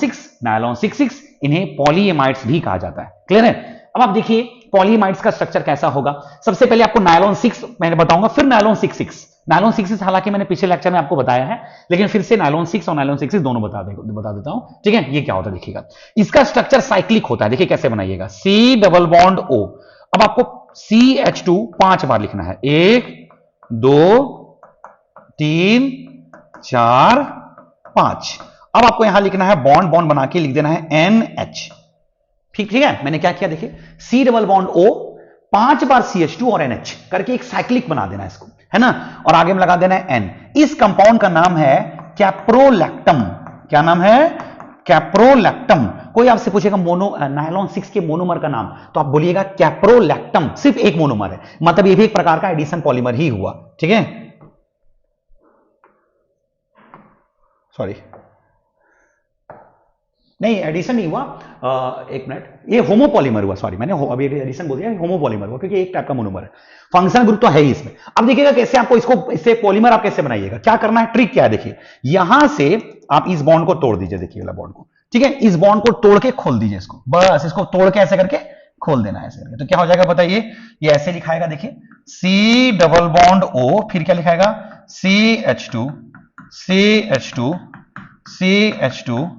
[SPEAKER 1] 6 इन्हें पॉलीएमाइड्स भी कहा जाता है, क्लियर है। अब आप देखिए पॉलीएमाइड्स का स्ट्रक्चर कैसा होगा। सबसे पहले आपको नायलॉन 6 मैंने बताऊंगा, फिर नायलॉन 6 हालांकि मैंने पिछले लेक्चर में आपको बताया है, लेकिन फिर से नायलॉन 6 और नायलॉन 6 दोनों बता देता हूं, ठीक है। ये क्या होता है देखिएगा, इसका स्ट्रक्चर साइक्लिक होता है, देखिए कैसे बनाइएगा, C डबल बॉन्ड O। अब आपको CH2 5 बार लिखना है, 1 2 3 4 5। अब आपको यहां लिखना है बॉन्ड बना के लिख देना है NH, ठीक है। मैंने क्या किया देखिए, C डबल बॉन्ड O 5 बार CH2 और NH करके एक साइक्लिक बना देना है इसको, है ना। और आगे में लगा देना है N। इस कंपाउंड का नाम है कैप्रोलैक्टम। क्या नाम है, कैप्रोलैक्टम। कोई आपसे पूछेगा नायलॉन 6 के मोनोमर का नाम, तो आप बोलिएगा कैप्रोलैक्टम, सिर्फ एक मोनोमर है, मतलब ये भी एक प्रकार का एडिशन पॉलीमर ही हुआ, ठीक है। सॉरी नहीं, एडिशन नहीं हुआ, एक मिनट, ये होमोपॉलीमर हुआ, सॉरी मैंने अभी एडिशन बोल दिया, होमोपॉलीमर हुआ क्योंकि एक टाइप का मोनोमर है, फंक्शनल ग्रुप तो है ही इसमें। अब देखिएगा कैसे आपको इससे पॉलीमर आप कैसे बनाइएगा, क्या करना है, ट्रिक क्या है देखिए, यहां से आप इस बॉन्ड को तोड़ दीजिए, देखिए वाला बॉन्ड को, ठीक है, इस बॉन्ड को तोड़ के खोल दीजिए इसको, बस इसको तोड़ के ऐसे करके खोल देना है ऐसे करके, तो क्या हो जाएगा बताइए, ये ऐसे लिखाएगा देखिए, C डबल बॉन्ड O, फिर क्या लिखाएगा, CH2 CH2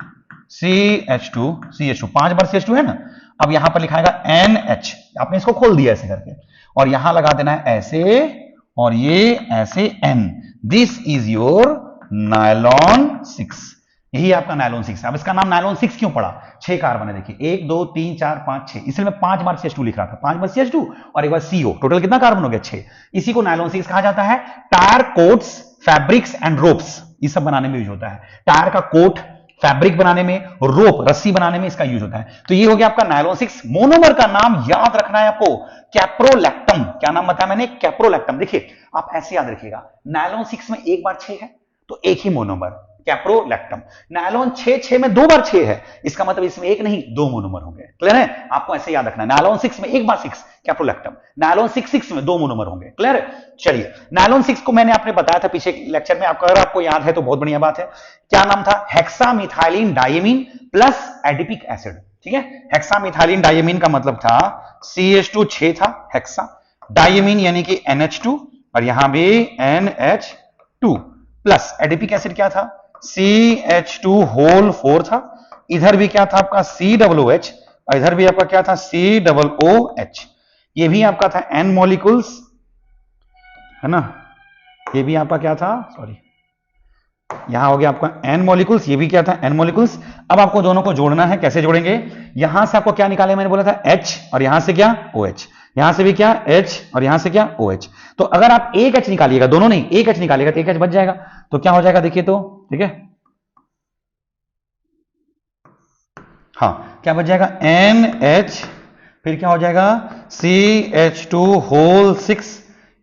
[SPEAKER 1] CH2 CH2, 5 बार CH2 है ना। अब यहां पर लिखाएगा NH, आपने इसको खोल दिया ऐसे करके, और यहां लगा देना है ऐसे, और ये ऐसे N। This is your nylon 6। यही आपका नायलॉन 6 है। अब इसका नाम नायलॉन 6 क्यों पड़ा? 6 कार्बन है, देखिए 1 2 3 4 5 6, इसलिए मैं 5 बार CH2 लिख रहा था, 5 बार CH2 और एक बार CO, टोटल कितना कार्बन हो गया? 6। इसी को नायलॉन 6 कहा जाता है। Tyre quotes, fabrics and ropes, ये सब बनाने में यूज होता है। टायर का कोट, फैब्रिक बनाने में, रोप रस्सी बनाने में इसका यूज होता है। तो ये हो गया आपका नायलॉन 6। मोनोमर का नाम याद रखना है आपको, कैप्रोलैक्टम। क्या नाम बताया मैंने? कैप्रोलैक्टम। देखिए आप ऐसे याद रखिएगा, नायलॉन 6 में एक बार 6 है तो एक ही मोनोमर, कैप्रोलैक्टम। नायलॉन 6 में 2 बार 6 है, इसका मतलब इसमें एक नहीं 2 मोनोमर होंगे। क्लियर है? आपको ऐसे याद रखना है, नायलॉन 6 में एक बार 6 कैप्रोलैक्टम, नायलॉन 6 में 2 मोनोमर होंगे। क्लियर है? चलिए, नायलॉन 6 को मैंने आपने बताया था पीछे लेक्चर में, अगर आपको याद है तो बहुत बढ़िया बात है। क्या नाम था? Hexamethylene diamine plus adipic acid. ठीक है, हेक्सामिथाइलिन डायमीन का मतलब था CH2 6 था, हेक्सा, डायमीन यानी कि NH2, और यहां भी NH2 प्लस एडिपिक एसिड क्या था? CH2 होल 4 था। इधर भी क्या था आपका? COOH, और इधर भी आपका क्या था? COOH। ये भी आपका था N मॉलिक्यूल्स, है ना। ये भी आपका क्या था? सॉरी, यहां हो गया आपका N मॉलिक्यूल्स, ये भी क्या था? N molecules. अब आपको दोनों को जोड़ना है, कैसे जोड़ेंगे? यहां से आपको क्या निकाले? मैंने बोला था H, और यहां से क्या? OH। यहां से भी क्या? H, और यहां से क्या? OH। तो अगर आप एक H निकालिएगा, दोनों नहीं, एक H निकालिएगा तो एक H बच जाएगा। तो क्या हो जाएगा देखिए तो, ठीक है, हाँ, क्या बच जाएगा? NH, फिर क्या हो जाएगा? CH2 होल 6,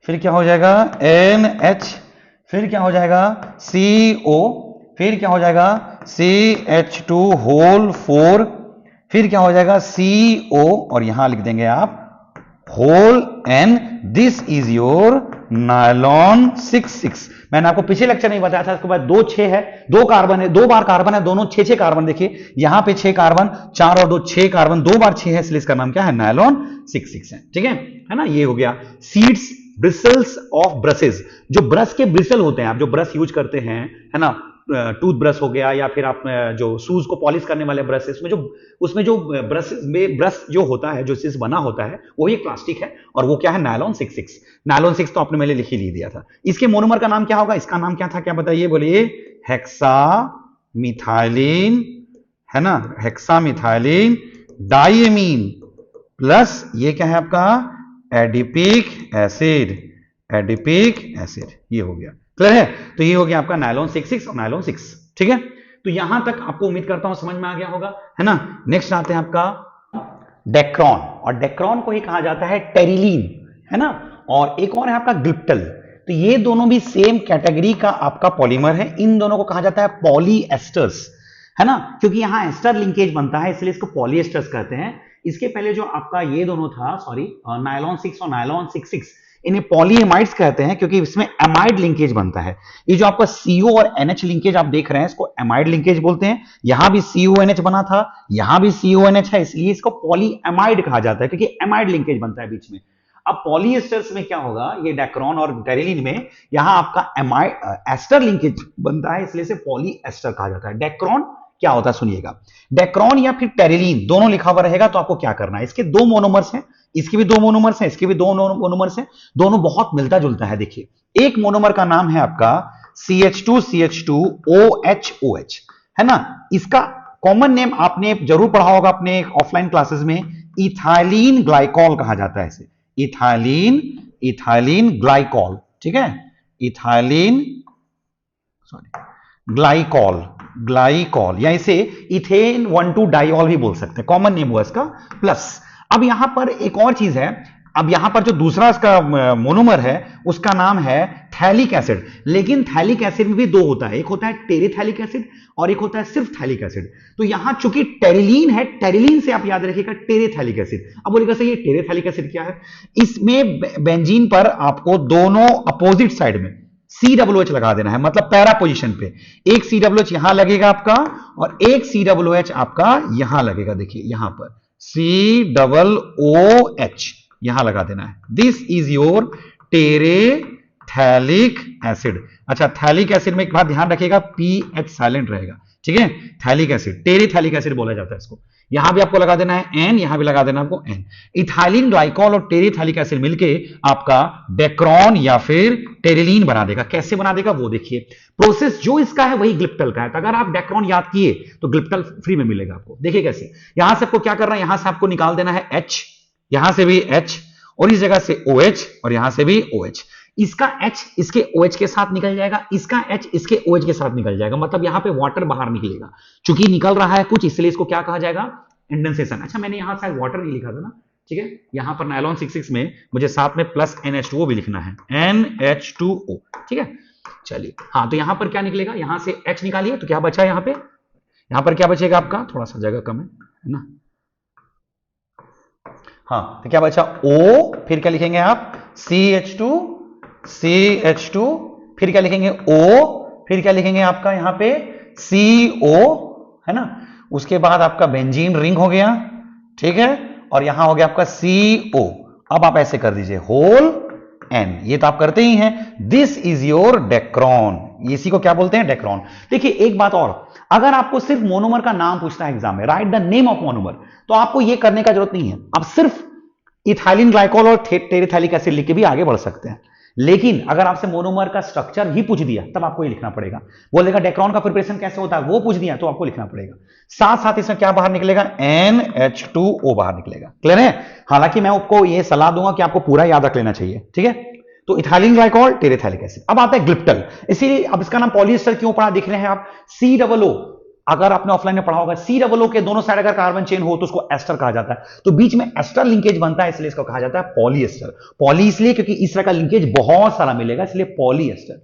[SPEAKER 1] फिर क्या हो जाएगा? NH, फिर क्या हो जाएगा? CO, फिर क्या हो जाएगा? CH2 होल 4, फिर क्या हो जाएगा? CO, और यहां लिख देंगे आप whole N। This is your nylon 6। मैंने आपको पिछले लेक्चर में बताया था, इसके बाद 2 6 है, 2 कार्बन है, 2 बार कार्बन है, दोनों 6 कार्बन। देखिए यहां पे 6 कार्बन, 4 और 2 6 कार्बन, 2 बार 6 है, इसलिए इसका नाम क्या है? नायलॉन 6 है। ठीक है ना। ये हो गया। सीड्स, ब्रिसल्स ऑफ ब्रशेस, जो ब्रश के ब्रिसल होते हैं, आप जो ब्रश यूज करते हैं, है ना, टूथ ब्रश हो गया, या फिर आप जो शूज को पॉलिश करने वाले ब्रश है, उसमें जो ब्रश जो होता है, जो चीज बना होता है, वो एक प्लास्टिक है, और वो क्या है? नायलॉन 6। नायलॉन 6 तो आपने मैंने लिख ही दिया था। इसके मोनोमर का नाम क्या होगा? इसका नाम क्या था? क्या बताइए, बोलिए। हेक्सा मिथाइलिन, है ना, हेक्सा मिथाइलिन डायमीन प्लस ये क्या है आपका? Adipic acid, adipic acid. ये हो गया। क्लियर है? तो ये हो गया आपका नायलॉन 6 और नायलॉन 6। ठीक है, तो यहां तक आपको उम्मीद करता हूं समझ में आ गया होगा, है ना। नेक्स्ट आते हैं आपका डेक्रॉन, और डेक्रॉन को ही कहा जाता है टेरिलीन, है ना, और एक और है आपका ग्लिप्टल। तो ये दोनों भी सेम कैटेगरी का आपका पॉलीमर है। इन दोनों को कहा जाता है पॉलीएस्टर्स, है ना, क्योंकि यहां एस्टर लिंकेज बनता है, इसलिए इसको पॉलीएस्टर्स कहते हैं। इसके पहले जो आपका ये दोनों था, सॉरी, नायलॉन 6 और नायलॉन 6, इन्हें पॉलीएमाइड्स कहते हैं, क्योंकि इसमें एमाइड लिंकेज बनता है। ये जो आपका CO और NH लिंकेज आप देख रहे हैं, इसको एमाइड लिंकेज बोलते हैं। यहां भी CONH बना था, यहां भी CONH है, इसलिए इसको पॉलीएमाइड कहा जाता है, क्योंकि एमाइड लिंकेज बनता है बीच में। अब पॉलीएस्टर्स में क्या होगा? ये डेक्रॉन और टेरिलीन में यहां आपका एमाइड एस्टर लिंकेज बनता है, इसलिए इसे पॉलीएस्टर कहा जाता है। डेक्रॉन क्या होता है सुनिएगा। डेक्रॉन या फिर टेरिलीन दोनों लिखा हुआ रहेगा, तो आपको क्या करना है? इसके 2 मोनोमर्स हैं, इसके भी 2 मोनोमर्स हैं, इसके भी 2 मोनोमर्स हैं, दोनों बहुत मिलता जुलता है। देखिए एक मोनोमर का नाम है आपका CH2OH, है ना। इसका कॉमन नेम आपने जरूर पढ़ा होगा अपने ऑफलाइन क्लासेस में, इथाइलिन ग्लाइकॉल कहा जाता है इसे। इथाइलिन ग्लाइकॉल, ठीक है, इथाइलिन, सॉरी, ग्लाइकॉल या इसे इथेन 1,2 डाइऑल भी बोल सकते हैं, कॉमन नेम हुआ इसका प्लस। अब यहां पर एक और चीज है, अब यहां पर जो दूसरा इसका मोनोमर है उसका नाम है थैलिक एसिड। लेकिन थैलिक एसिड में भी 2 होता है, एक होता है टेरेथैलिक एसिड और एक होता है सिर्फ थैलिक एसिड। तो यहां चूंकि टेरिलीन है, टेरिलीन से आप याद रखिएगा टेरेथैलिक एसिड। अब बोलिएगा सर ये टेरेथैलिक एसिड क्या है? इसमें बेंजीन पर आपको दोनों अपोजिट साइड में COOH लगा देना है, मतलब पैरा पोजीशन पे। एक COOH यहां लगेगा आपका, और एक COOH आपका यहां लगेगा। देखिए यहां पर COOH यहां लगा देना है। This is your terephthalic acid. अच्छा, थैलिक एसिड में एक बात ध्यान रखिएगा, PH साइलेंट रहेगा, ठीक है, थैलिक एसिड, टेरेथैलिक एसिड बोला जाता है इसको। यहां भी आपको लगा देना है एन, यहां भी लगा देना आपको एन। इथाइलिन ग्लाइकॉल और टेरेथैलिक एसिड मिलके आपका डेक्रॉन या फिर टेरिलीन बना देगा। कैसे बना देगा वो देखिए। प्रोसेस जो इसका है वही ग्लिप्टल का है, तो अगर आप डेक्रॉन याद किए तो ग्लिप्टल फ्री में मिलेगा आपको। देखिए कैसे, यहां से आपको क्या करना है, यहां से आपको निकाल देना है H, यहां से भी H, और इस जगह से OH, और यहां से भी OH। इसका H इसके OH के साथ निकल जाएगा, इसका H इसके OH के साथ निकल जाएगा, मतलब यहां पे वाटर बाहर निकलेगा। चूंकि निकल रहा है कुछ, इसलिए इसको क्या कहा जाएगा, इंडेंसेशन। अच्छा, मैंने यहां शायद वाटर नहीं लिखा था ना, ठीक है, यहां पर नायलॉन 66 में मुझे साथ में प्लस NH2O भी लिखना है, NH2O, ठीक है। चलिए, हाँ, तो यहां पर क्या निकलेगा, यहां से H निकालिए तो क्या बचा यहां पे, यहां पर क्या बचेगा आपका, थोड़ा सा जगह कम है ना, हाँ, तो क्या बचा O, फिर क्या लिखेंगे आप CH2, फिर क्या लिखेंगे O, फिर क्या लिखेंगे आपका यहां पे CO, है ना, उसके बाद आपका बेंजीन रिंग हो गया, ठीक है, और यहां हो गया आपका CO। अब आप ऐसे कर दीजिए होल N, ये तो आप करते ही हैं। दिस इज योर डेक्रॉन, इसी को क्या बोलते हैं, डेक्रॉन। देखिए एक बात और, अगर आपको सिर्फ मोनोमर का नाम पूछना है एग्जाम में, right the name of monomer, तो आपको ये करने का जरूरत नहीं है, आप सिर्फ इथाइलिन ग्लाइकॉल और टेरेथैलिक एसिड लिख के भी आगे बढ़ सकते हैं। लेकिन अगर आपसे मोनोमर का स्ट्रक्चर ही पूछ दिया तब आपको ये लिखना पड़ेगा। बोलेगा डेक्रॉन का प्रिपरेशन कैसे होता है, वो पूछ दिया तो आपको लिखना पड़ेगा। साथ साथ इसमें क्या बाहर निकलेगा, NH2O बाहर निकलेगा। क्लियर है? हालांकि मैं आपको ये सलाह दूंगा कि आपको पूरा याद रख लेना चाहिए, ठीक है। तो इथाइलिन ग्लाइकॉल, टेरेथैलिक एसिड। अब आता है ग्लिप्टल, इसीलिए अब इसका नाम पॉलीएस्टर क्यों पड़ा, दिख रहे हैं आप, COO। अगर आपने ऑफलाइन में पढ़ा होगा, COO के दोनों साइड अगर कार्बन चेन हो तो उसको एस्टर कहा जाता है, तो बीच में एस्टर लिंकेज बनता है, इसलिए इसको कहा जाता है पॉलीएस्टर। पॉली इसलिए क्योंकि इस तरह का लिंकेज बहुत सारा मिलेगा, इसलिए पॉलीएस्टर।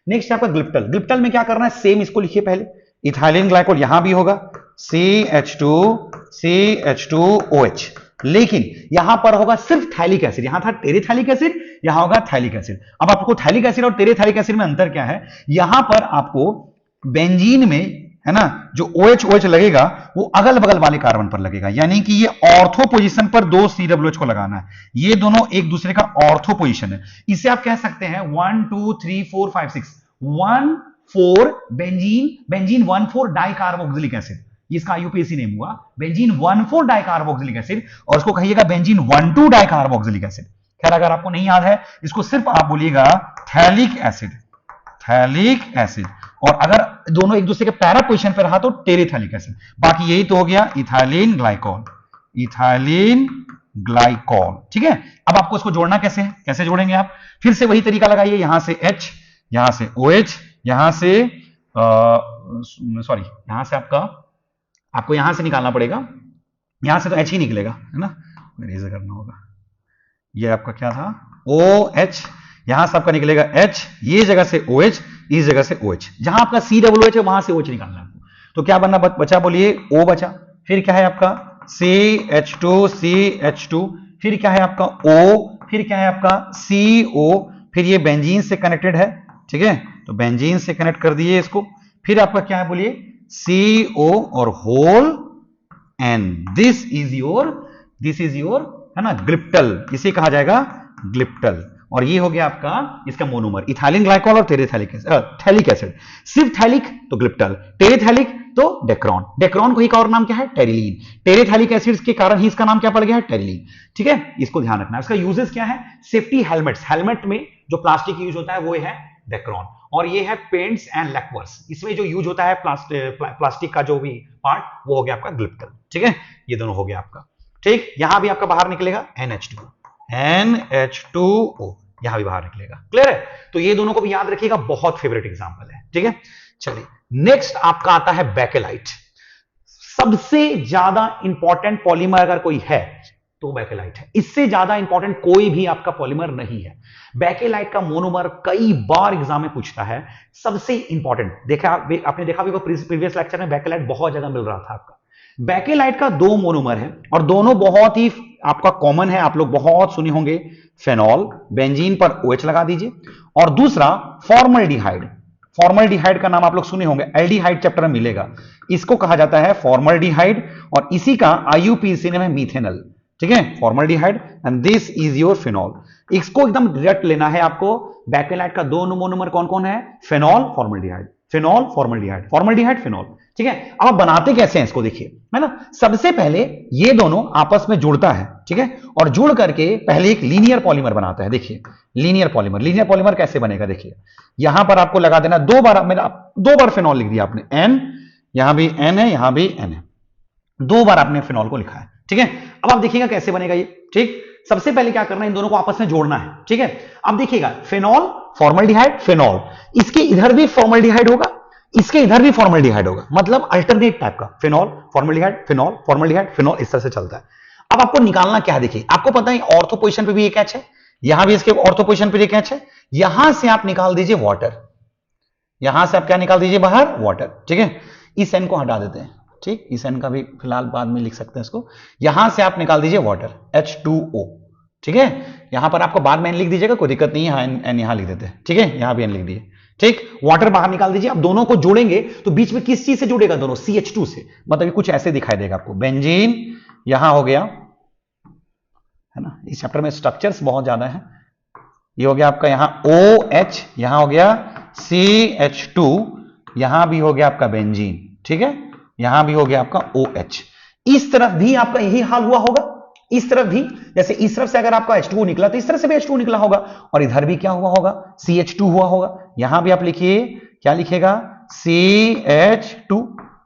[SPEAKER 1] नेक्स्ट आपका ग्लिप्टल। ग्लिप्टल में क्या करना है, सेम इसको लिखिए पहले, इथाइलिन ग्लाइकॉल यहां भी होगा CH2OH, लेकिन यहां पर होगा सिर्फ थैलिक एसिड, यहां था टेरेथैलिक एसिड, यहां होगा थैलिक एसिड। अब आपको थैलिक एसिड और टेरेथैलिक एसिड में अंतर क्या है, यहां पर आपको बेंजीन में, है ना, जो OH लगेगा वो अगल बगल वाले कार्बन पर लगेगा, यानी कि ये ऑर्थो पोजीशन पर दो COH को लगाना है, ये दोनों एक दूसरे का ऑर्थो पोजीशन है। इसे आप कह सकते हैं 1 2 3 4 5 6 1 4 बेंजीन 1 4 डाइकार्बोक्सिलिक एसिड, इसका IUPAC नेम हुआ बेंजीन 1 4 डाइकार्बोक्सिलिक एसिड, और उसको कहिएगा बेंजीन 1 2 डाइकार्बोक्सिलिक एसिड। खैर अगर आपको नहीं याद है इसको सिर्फ आप बोलिएगा थैलिक एसिड, और अगर दोनों एक दूसरे के पैरा पोजीशन पर रहा तो टेरेथैलिक एसिड। बाकी यही तो हो गया इथाइलिन ग्लाइकॉल, ठीक है। अब आपको इसको जोड़ना कैसे जोड़ेंगे आप, फिर से वही तरीका लगाइए, यहां से H, यहां से OH, यहां से यहां से आपको यहां से निकालना पड़ेगा, यहां से तो H ही निकलेगा, है ना, इरेज करना होगा। ये आपका क्या था, OH, यहां से आपका निकलेगा H, ये जगह से OH, इस जगह से OH, जहां आपका COOH है वहां से OH निकालना है आपको। तो क्या बनना बचा, बोलिए O बचा, फिर क्या है आपका CH2, फिर क्या है आपका O, फिर क्या है आपका CO, फिर ये बेंजीन से कनेक्टेड है, ठीक है, तो बेंजीन से कनेक्ट कर दिए इसको, फिर आपका क्या है बोलिए CO और whole N। This is your है ना ग्लिप्टल, इसे कहा जाएगा ग्लिप्टल। और ये हो गया आपका इसका मोनोमर, इथाइलिन ग्लाइकॉल और थैलिक एसिड। सिर्फ थैलिक तो ग्लिप्टल, टेरेथैलिक तो डेक्रॉन। डेक्रॉन को एक और नाम क्या है, टेरिलीन। टेरेथैलिक एसिड के कारण ही इसका नाम क्या पड़ गया है, टेरिलीन, ठीक है। इसको ध्यान रखना है। इसका यूजेस क्या है, सेफ्टी हेलमेट्स, हेलमेट में जो प्लास्टिक यूज होता है वो है डेक्रॉन, और ये है पेंट्स एंड लैक्वर्स, इसमें जो यूज होता है प्लास्टिक का जो भी पार्ट वो हो गया आपका ग्लिप्टल, ठीक है। ये दोनों हो गया आपका, ठीक। यहां भी आपका बाहर निकलेगा NH2O, यहां भी बाहर निकलेगा। क्लियर है? तो ये दोनों को भी याद रखिएगा, बहुत फेवरेट एग्जांपल है, ठीक है। चलिए नेक्स्ट आपका आता है बेकेलाइट। सबसे ज्यादा इंपॉर्टेंट पॉलीमर अगर कोई है तो बेकेलाइट है, इससे ज्यादा इंपॉर्टेंट कोई भी आपका पॉलीमर नहीं है। बेकेलाइट का मोनोमर कई बार एग्जाम में पूछता है, सबसे इंपॉर्टेंट देखा आपने देखा भी प्रीवियस लेक्चर में बेकेलाइट बहुत ज्यादा मिल रहा था आपका। बेकेलाइट का दो मोनोमर है और दोनों बहुत ही आपका कॉमन है, आप लोग बहुत सुने होंगे, फेनॉल, बेंजीन पर OH लगा दीजिए, और दूसरा फॉर्मल्डिहाइड। फॉर्मल्डिहाइड का नाम आप लोग सुने होंगे, एल्डिहाइड चैप्टर में मिलेगा, इसको कहा जाता है फॉर्मल्डिहाइड, और इसी का IUPAC नेम है मीथेनॉल, ठीक है, formaldehyde, and this is your phenol. इसको एकदम डायरेक्ट लेना है आपको। बेकेलाइट का दो मोनोमर कौन कौन है, phenol, formaldehyde, phenol formaldehyde, formaldehyde phenol. ठीक है, अब आप बनाते कैसे हैं इसको देखिए, है ना। सबसे पहले ये दोनों आपस में जुड़ता है, ठीक है, और जुड़ करके पहले एक लीनियर पॉलीमर बनाता है। देखिए लीनियर पॉलीमर, लीनियर पॉलीमर कैसे बनेगा देखिए, यहां पर आपको लगा देना दो बार फिनॉल लिख दिया आपने, एन, यहां भी एन है, यहां भी एन है, दो बार आपने फिनॉल को लिखा है। ठीक है, अब आप देखिएगा कैसे बनेगा ये। ठीक, सबसे पहले क्या करना है, इन दोनों को आपस में जोड़ना है। ठीक है, अब देखिएगा फिनॉल फॉर्मल्डिहाइड फिनॉल, इसके इधर भी फॉर्मल्डिहाइड होगा, इसके इधर भी फॉर्मल्डिहाइड होगा, मतलब अल्टरनेट टाइप का, phenol formaldehyde phenol formaldehyde phenol, इस तरह से चलता है। अब आपको निकालना क्या है देखिए, आपको पता है ऑर्थो पोजीशन पे भी एक एच है, यहां भी इसके ऑर्थो पोजीशन पे एक एच है, यहां से आप निकाल दीजिए वाटर, यहां से आप क्या निकाल दीजिए बाहर, वाटर। ठीक है, इस एन को हटा देते हैं, ठीक, इस एन का भी फिलहाल बाद में लिख सकते हैं इसको, यहां से आप निकाल दीजिए वाटर H2O। ठीक है, यहां पर आपको बाद में एन लिख दीजिएगा, कोई दिक्कत नहीं है, एन यहां लिख देते हैं। ठीक है, यहां भी एन लिख दिए। ठीक, वाटर बाहर निकाल दीजिए। अब दोनों को जोड़ेंगे तो बीच में किस चीज से जुड़ेगा, दोनों CH2 से, मतलब कुछ ऐसे दिखाई देगा आपको, बेंजीन यहां हो गया, है ना। इस चैप्टर में स्ट्रक्चर्स बहुत ज्यादा है, ये हो गया आपका यहां OH, यहां हो गया CH2, यहां भी हो गया आपका बेंजीन। ठीक है, यहां भी हो गया आपका OH। इस तरफ भी आपका यही हाल हुआ होगा, इस तरफ भी, जैसे इस तरफ से अगर आपका H2O निकला तो इस तरफ से भी H2O निकला होगा, और इधर भी क्या हुआ होगा, CH2 हुआ होगा। यहां भी आप लिखिए, क्या लिखेगा, CH2,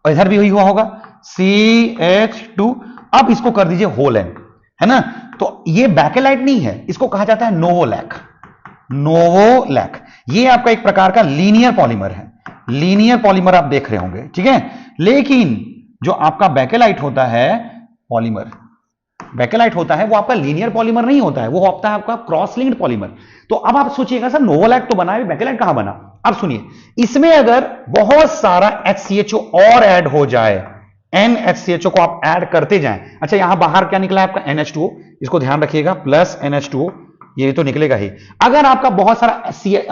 [SPEAKER 1] और इधर भी वही हुआ होगा, CH2। अब इसको कर दीजिए होल एन, है ना। तो ये बैकेलाइट नहीं है, इसको कहा जाता है नोवोलैक, नोवोलैक। ये आपका एक प्रकार का लीनियर पॉलीमर है, लीनियर पॉलीमर आप देख रहे होंगे। ठीक है, लेकिन जो आपका बैकेलाइट होता है, पॉलीमर बैकेलाइट होता है, वो आपका लीनियर पॉलीमर नहीं होता है, वो होता है आपका क्रॉस लिंक्ड पॉलीमर। तो अब आप सोचिएगा सर नोवोलैक तो बना है, बैकेलाइट कहां बना। अब सुनिए, इसमें अगर बहुत सारा HCHO और ऐड हो जाए, NHCHO को आप ऐड करते जाएं, अच्छा यहां बाहर क्या निकला है आपका NH2O, इसको ध्यान रखिएगा, प्लस NH2O, ये तो निकलेगा ही। अगर आपका बहुत सारा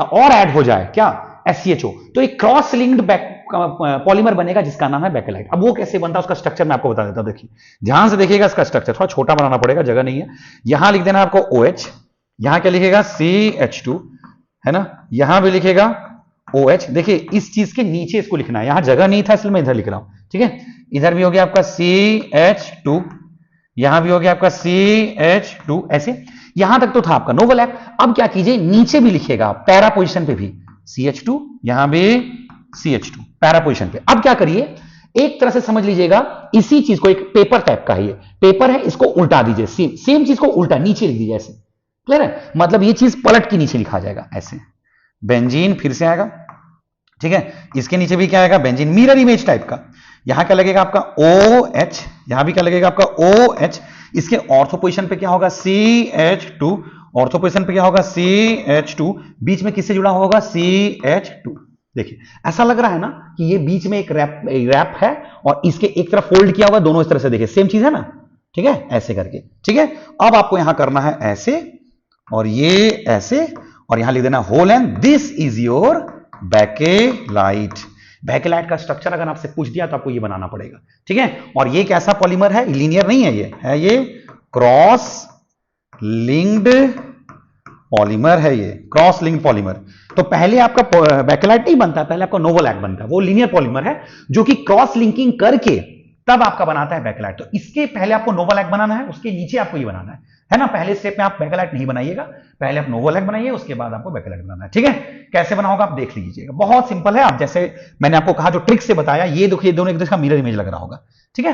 [SPEAKER 1] और ऐड हो जाए, क्या, SCHO, तो एक क्रॉस लिंक्ड पॉलीमर बनेगा जिसका नाम है बैकेलाइट। अब वो कैसे बनता है उसका स्ट्रक्चर मैं आपको बता देता हूं, देखिए ध्यान से देखिएगा, इसका स्ट्रक्चर थोड़ा छोटा बनाना पड़ेगा, जगह नहीं है। यहां लिख देना आपको OH, यहां क्या लिखेगा CH2, है ना, यहां भी लिखेगा OH। देखिए इस चीज के नीचे इसको लिखना है, यहां जगह नहीं था इसलिए मैं इधर लिख रहा हूं। ठीक है, इधर भी हो गया आपका CH2, यहां भी हो गया आपका CH2, ऐसे यहां तक तो था आपका नोवोलैक। अब क्या कीजिए, नीचे भी लिखिएगा पैरा पोजीशन पे भी CH2, यहां भी CH2 पैरा पोजीशन पे। अब क्या करिए, एक तरह से समझ लीजिएगा, इसी चीज को एक पेपर टाइप का है, ये पेपर है, इसको उल्टा दीजिए, सेम चीज को उल्टा नीचे लिख दीजिए, ऐसे क्लियर है, मतलब ये चीज पलट के नीचे लिखा जाएगा, ऐसे बेंजीन फिर से आएगा। ठीक है, इसके नीचे भी क्या आएगा, बेंजीन, मिरर इमेज टाइप का। यहां क्या लगेगा आपका OH, यहां भी क्या लगेगा आपका OH। इसके ऑर्थो पोजीशन पे क्या होगा, CH2, ऑर्थो पोजीशन पे क्या होगा, CH2, बीच में किससे जुड़ा होगा, CH2। देखिए ऐसा लग रहा है ना कि ये बीच में एक रैप है और इसके एक तरफ फोल्ड किया हुआ, दोनों इस तरह से, देखिए सेम चीज है ना। ठीक है, ऐसे करके। ठीक है, अब आपको यहां करना है ऐसे, और ये ऐसे, और यहां लिख देना whole N, this is your Bakelite. Bakelite का स्ट्रक्चर अगर आपसे पूछ दिया तो आपको ये बनाना पड़ेगा। ठीक है, और ये कैसा पॉलीमर है, लीनियर नहीं है, ये है ये क्रॉस लिंक्ड पॉलीमर है, ये क्रॉस लिंक्ड पॉलीमर। तो पहले आपका बैकेलाइट नहीं बनता, पहले आपका नोवोलैक बनता है, वो लीनियर पॉलीमर है जो कि क्रॉस लिंकिंग करके तब आपका बनाता है बैकेलाइट। तो इसके पहले आपको नोवोलैक बनाना है, उसके नीचे आपको ये बनाना है ना। पहले स्टेप में आप बैकेलाइट नहीं बनाइएगा, पहले आप नोवोलैक बनाइए, उसके बाद आपको बैकेलाइट बनाना है। ठीक है, कैसे बनाओगे आप देख लीजिएगा, बहुत सिंपल है। आप जैसे मैंने आपको कहा, जो ट्रिक से बताया, ये देखिए दोनों एक दूसरे का मिरर इमेज लग रहा होगा। ठीक है,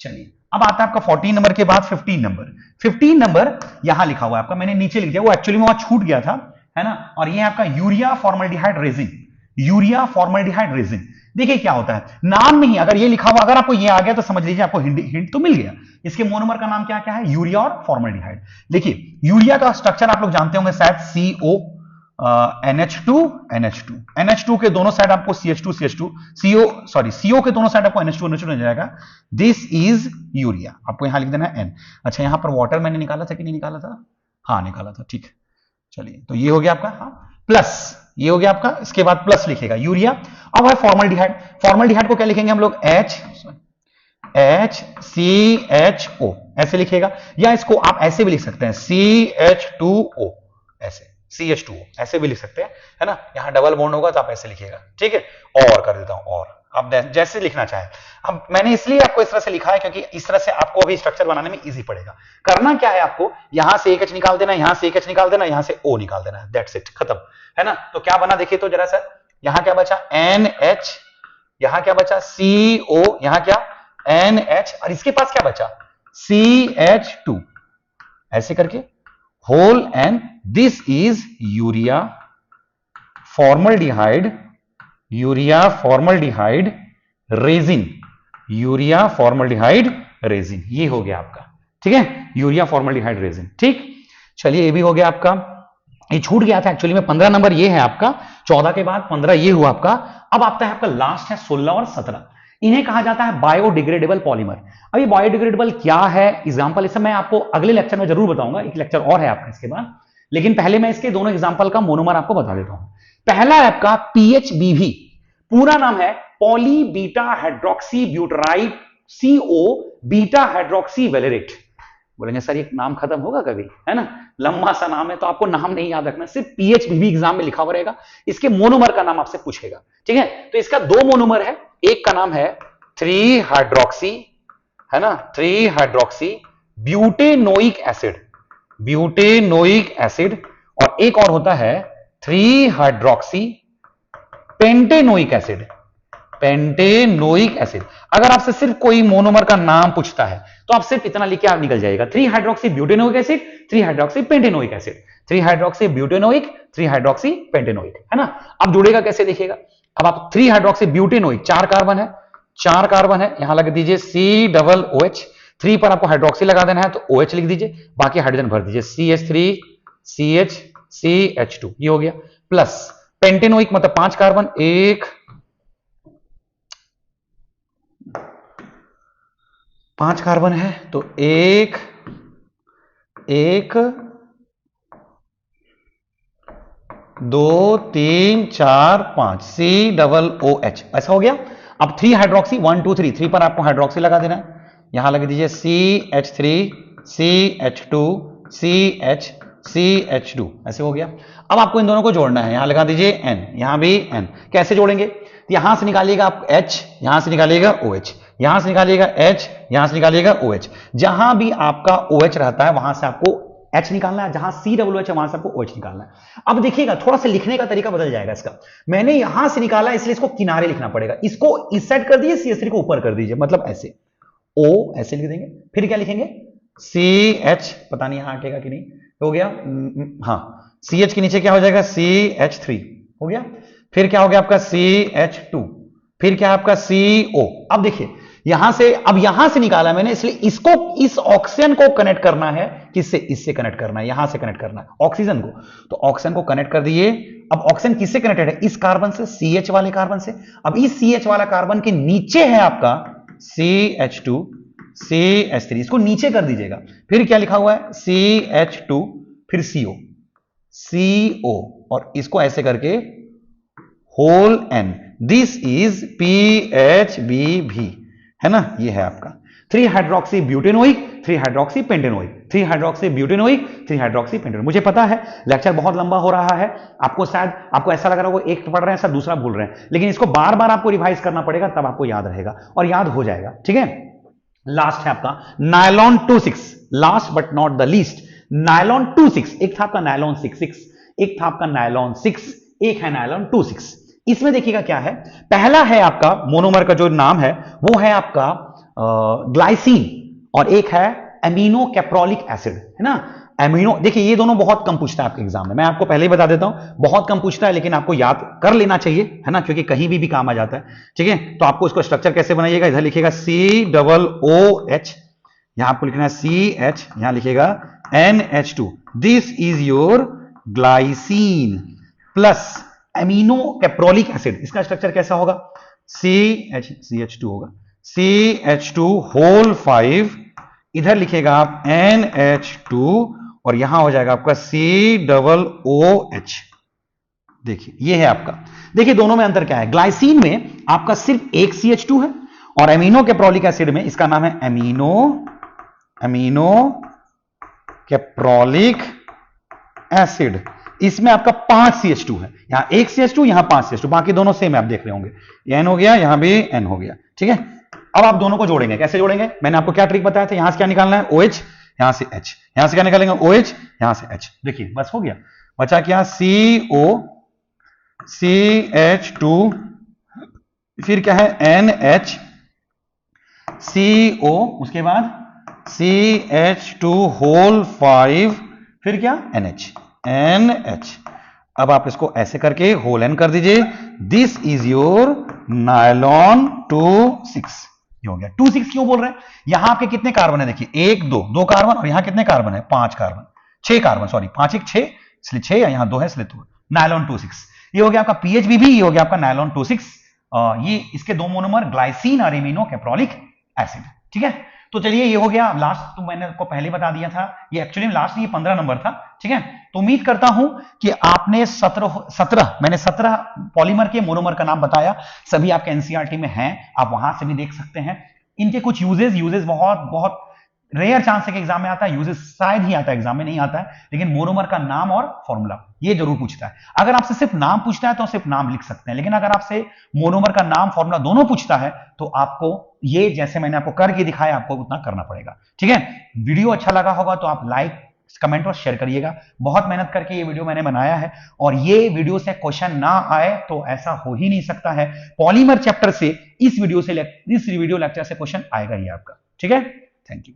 [SPEAKER 1] चलिए अब आता है आपका 14 नंबर के बाद 15 नंबर। 15 नंबर यहां लिखा हुआ है आपका, मैंने नीचे लिख दिया, वो एक्चुअली में वहां छूट गया था, है ना। और ये आपका urea formaldehyde resin, urea formaldehyde resin. देखिए क्या होता है, नाम में ही अगर ये लिखा हुआ, अगर आपको ये आ गया तो समझ लीजिए आपको हिंट तो मिल गया। इसके मोनोमर का नाम क्या क्या है, यूरिया और फॉर्मल्डिहाइड। देखिए यूरिया का स्ट्रक्चर आप लोग जानते होंगे शायद, CO NH2 NH2, NH2 के दोनों साइड आपको CH2 CH2, CO के दोनों साइड आपको NH2 NH2 मिल जाएगा। दिस इज यूरिया, आपको यहां लिख देना है N। अच्छा यहां पर वाटर मैंने निकाला था कि नहीं निकाला था, हाँ निकाला था, ठीक है। चलिए तो ये हो गया आपका, हाँ प्लस, ये हो गया आपका, इसके बाद प्लस लिखेगा यूरिया। अब है फॉर्मल्डिहाइड, फॉर्मल्डिहाइड को क्या लिखेंगे हम लोग, HCHO ऐसे लिखेगा, या इसको आप ऐसे भी लिख सकते हैं CH2O, ऐसे CH2O ऐसे भी लिख सकते हैं, है ना। यहां डबल बॉन्ड होगा तो आप ऐसे लिखिएगा, ठीक है। और कर देता हूं, और आप जैसे लिखना चाहें। अब मैंने इसलिए आपको इस तरह से लिखा है क्योंकि इस तरह से आपको अभी स्ट्रक्चर बनाने में इजी पड़ेगा। करना क्या है, आपको यहां से एक एच निकाल देना, यहां से एक एच निकाल देना, यहां से O निकाल देना, दैट्स इट, खत्म, है ना। तो क्या बना देखिए तो जरा सा, यहां क्या बचा NH, यहां क्या बचा CO, यहां क्या NH, और इसके पास क्या बचा CH2, ऐसे करके whole, and this is urea formaldehyde resin, urea formaldehyde resin, ये हो गया आपका, ठीक है, यूरिया फॉर्मल्डिहाइड रेजिन। ठीक, चलिए ये भी हो गया आपका। ये छूट गया था एक्चुअली में, 15 नंबर ये है आपका, 14 के बाद 15 ये हुआ आपका। अब आता है आपका लास्ट है 16 और 17, इन्हें कहा जाता है बायोडिग्रेडेबल पॉलीमर। अब ये बायोडिग्रेडेबल क्या है, एग्जांपल इसे मैं आपको अगले लेक्चर में जरूर बताऊंगा, एक लेक्चर और है आपका इसके बाद, लेकिन पहले मैं इसके दोनों एग्जांपल का मोनोमर आपको बता देता हूं। पहला है आपका PHBV, पूरा नाम है poly beta hydroxy butyrate CO beta hydroxy valerate. बोलेंगे सर ये नाम खत्म होगा कभी, है ना, लंबा सा नाम है, तो आपको नाम नहीं याद रखना, सिर्फ PHBV एग्जाम में लिखा हुआ रहेगा, इसके मोनोमर का नाम आपसे पूछेगा, ठीक है। तो इसका दो मोनोमर है, एक का नाम है 3 हाइड्रोक्सी, है ना, 3 हाइड्रोक्सी ब्यूटेनोइक एसिड, और एक और होता है 3 हाइड्रोक्सी पेंटेनोइक एसिड। अगर आपसे सिर्फ कोई मोनोमर का नाम पूछता है तो आप सिर्फ इतना लिख के आप निकल जाएगा, 3 hydroxy butanoic acid, 3 hydroxy pentanoic acid, 3 hydroxy butanoic, 3 hydroxy pentanoic, है ना। अब जुड़ेगा कैसे देखिएगा, अब आप 3 हाइड्रोक्सी ब्यूटेनोइक, 4 कार्बन है, यहां लगा दीजिए COOH, 3 पर आपको हाइड्रोक्सी लगा देना है तो OH लिख दीजिए, बाकी हाइड्रोजन भर दीजिए CH3 CH CH2, ये हो गया, प्लस पेंटेनोइक मतलब 5 कार्बन, 5 कार्बन है तो 1 2 3 4 5 COOH, ऐसा हो गया। अब 3 हाइड्रोक्सी 1 2 3, 3 पर आपको हाइड्रोक्सी लगा देना है, यहां लगा दीजिए CH3 CH2 CH2, ऐसे हो गया। अब आपको इन दोनों को जोड़ना है, यहां लगा दीजिए N, यहां भी N, कैसे जोड़ेंगे, यहां से निकालिएगा आप H, यहां से निकालिएगा OH, यहां से निकालिएगा H, यहां से निकालिएगा OH, जहां भी आपका OH रहता है वहां से आपको H निकालना है, जहां COOH है वहां से आपको OH निकालना है। अब देखिएगा थोड़ा सा लिखने का तरीका बदल जाएगा इसका, मैंने यहां से निकाला इसलिए इसको किनारे लिखना पड़ेगा, इसको इस साइड कर दीजिए, CH3 को ऊपर कर दीजिए, मतलब ऐसे O ऐसे लिख देंगे, फिर क्या लिखेंगे CH, पता नहीं यहां हटेगा कि नहीं, हो गया, हाँ, CH के नीचे क्या हो जाएगा CH3, हो गया, फिर क्या हो गया आपका CH2, फिर क्या है आपका CO। अब देखिए यहां से, अब यहां से निकाला मैंने, इसलिए इसको, इस ऑक्सीजन को कनेक्ट करना है, किससे, इससे कनेक्ट करना है, यहां से कनेक्ट करना है ऑक्सीजन को, तो ऑक्सीजन को कनेक्ट कर दिए। अब ऑक्सीजन किससे कनेक्टेड है, इस कार्बन से, CH वाले कार्बन से। अब इस CH वाला कार्बन के नीचे है आपका CH2 CH3, इसको नीचे कर दीजिएगा, फिर क्या लिखा हुआ है CH2, फिर CO, और इसको ऐसे करके whole N, this is PHBV, है ना, ये है आपका 3 hydroxy butanoic, 3 hydroxy pentanoic, 3 hydroxy butanoic, 3 hydroxy pentanoic. मुझे पता है लेक्चर बहुत लंबा हो रहा है, आपको शायद, आपको ऐसा लग रहा होगा एक पढ़ रहे हैं सर दूसरा भूल रहे हैं, लेकिन इसको बार बार आपको रिवाइज करना पड़ेगा, तब आपको याद रहेगा और याद हो जाएगा, ठीक है। लास्ट है आपका nylon 26, last but not the least, nylon 26, एक था आपका नायलॉन 66, एक था आपका नायलॉन 6, एक है नायलॉन 26। इसमें देखिएगा क्या है, पहला है आपका मोनोमर का जो नाम है वो है आपका ग्लाइसिन, और एक है एमिनो कैप्रोलिक एसिड, है ना। एमिनो, देखिए ये दोनों बहुत कम पूछता है आपके एग्जाम में, मैं आपको पहले ही बता देता हूं, बहुत कम पूछता है, लेकिन आपको याद कर लेना चाहिए, है ना, क्योंकि कहीं भी काम आ जाता है, ठीक है। तो आपको इसको स्ट्रक्चर कैसे बनाइएगा, इधर लिखेगा COOH, यहां आपको लिखना है CH, यहां लिखेगा NH2, this is your glycine, plus amino कैप्रोलिक acid, इसका स्ट्रक्चर कैसा होगा, CH2 होगा, CH2 होल 5, इधर लिखेगा आप NH2, और यहां हो जाएगा आपका COOH। देखिए ये है आपका, देखिए दोनों में अंतर क्या है, ग्लाइसिन में आपका सिर्फ एक CH2 है, और एमिनो कैप्रोलिक एसिड में इसका नाम है एमिनो कैप्रोलिक एसिड, इसमें आपका 5 CH2 है, यहां 1 CH2, यहां 5 CH2, बाकी दोनों सेम है, आप देख रहे होंगे, ये N हो गया, यहां भी N हो गया, ठीक है। अब आप दोनों को जोड़ेंगे, कैसे जोड़ेंगे, मैंने आपको क्या ट्रिक बताया था, यहां से क्या निकालना है, OH, यहां से H, यहां से क्या निकालेंगे, OH, यहां से H, देखिए बस हो गया, बचा क्या, CO, CH2, फिर क्या है, NH, CO, उसके बाद CH2 होल 5, फिर क्या, NH। अब आप इसको ऐसे करके होल N कर दीजिए, दिस इज योर नायलॉन 2,6, ये हो गया। 2,6 क्यों बोल रहे हैं, यहां आपके कितने कार्बन है, देखिए 1 2 2 कार्बन, और यहां कितने कार्बन है, 5 कार्बन, 6 कार्बन, सॉरी 5 1 6, इसलिए 6, यहां 2 है इसलिए 2, नायलॉन 2,6, ये हो गया आपका PHBB, ये हो गया आपका नायलॉन 2,6, ये इसके दो मोनोमर ग्लाइसिन और एमिनो कैप्रोलिक एसिड, ठीक है। तो चलिए ये हो गया लास्ट, तो मैंने आपको पहले बता दिया था, ये एक्चुअली लास्ट, ये 15 नंबर था, ठीक है। तो उम्मीद करता हूं कि आपने 17 पॉलीमर के मोनोमर का नाम बताया, सभी आपके एनसीईआरटी में हैं, आप वहां से भी देख सकते हैं। इनके कुछ यूजेस बहुत बहुत रेयर चांस है कि एग्जाम में आता है, यूजेस शायद ही आता है, एग्जाम में नहीं आता है, लेकिन मोनोमर का नाम और फॉर्मूला ये जरूर पूछता है। अगर आपसे सिर्फ नाम पूछता है तो सिर्फ नाम लिख सकते हैं, लेकिन अगर आपसे मोनोमर का नाम फॉर्मूला दोनों पूछता है तो आपको ये, जैसे मैंने आपको करके दिखाया, आपको उतना करना पड़ेगा, ठीक है। वीडियो अच्छा लगा होगा तो आप लाइक, कमेंट और शेयर करिएगा। बहुत मेहनत करके ये वीडियो मैंने बनाया है, और ये वीडियो से क्वेश्चन ना आए तो ऐसा हो ही नहीं सकता है। पॉलीमर चैप्टर से इस वीडियो लेक्चर से क्वेश्चन आएगा ही आपका, ठीक है। Thank you.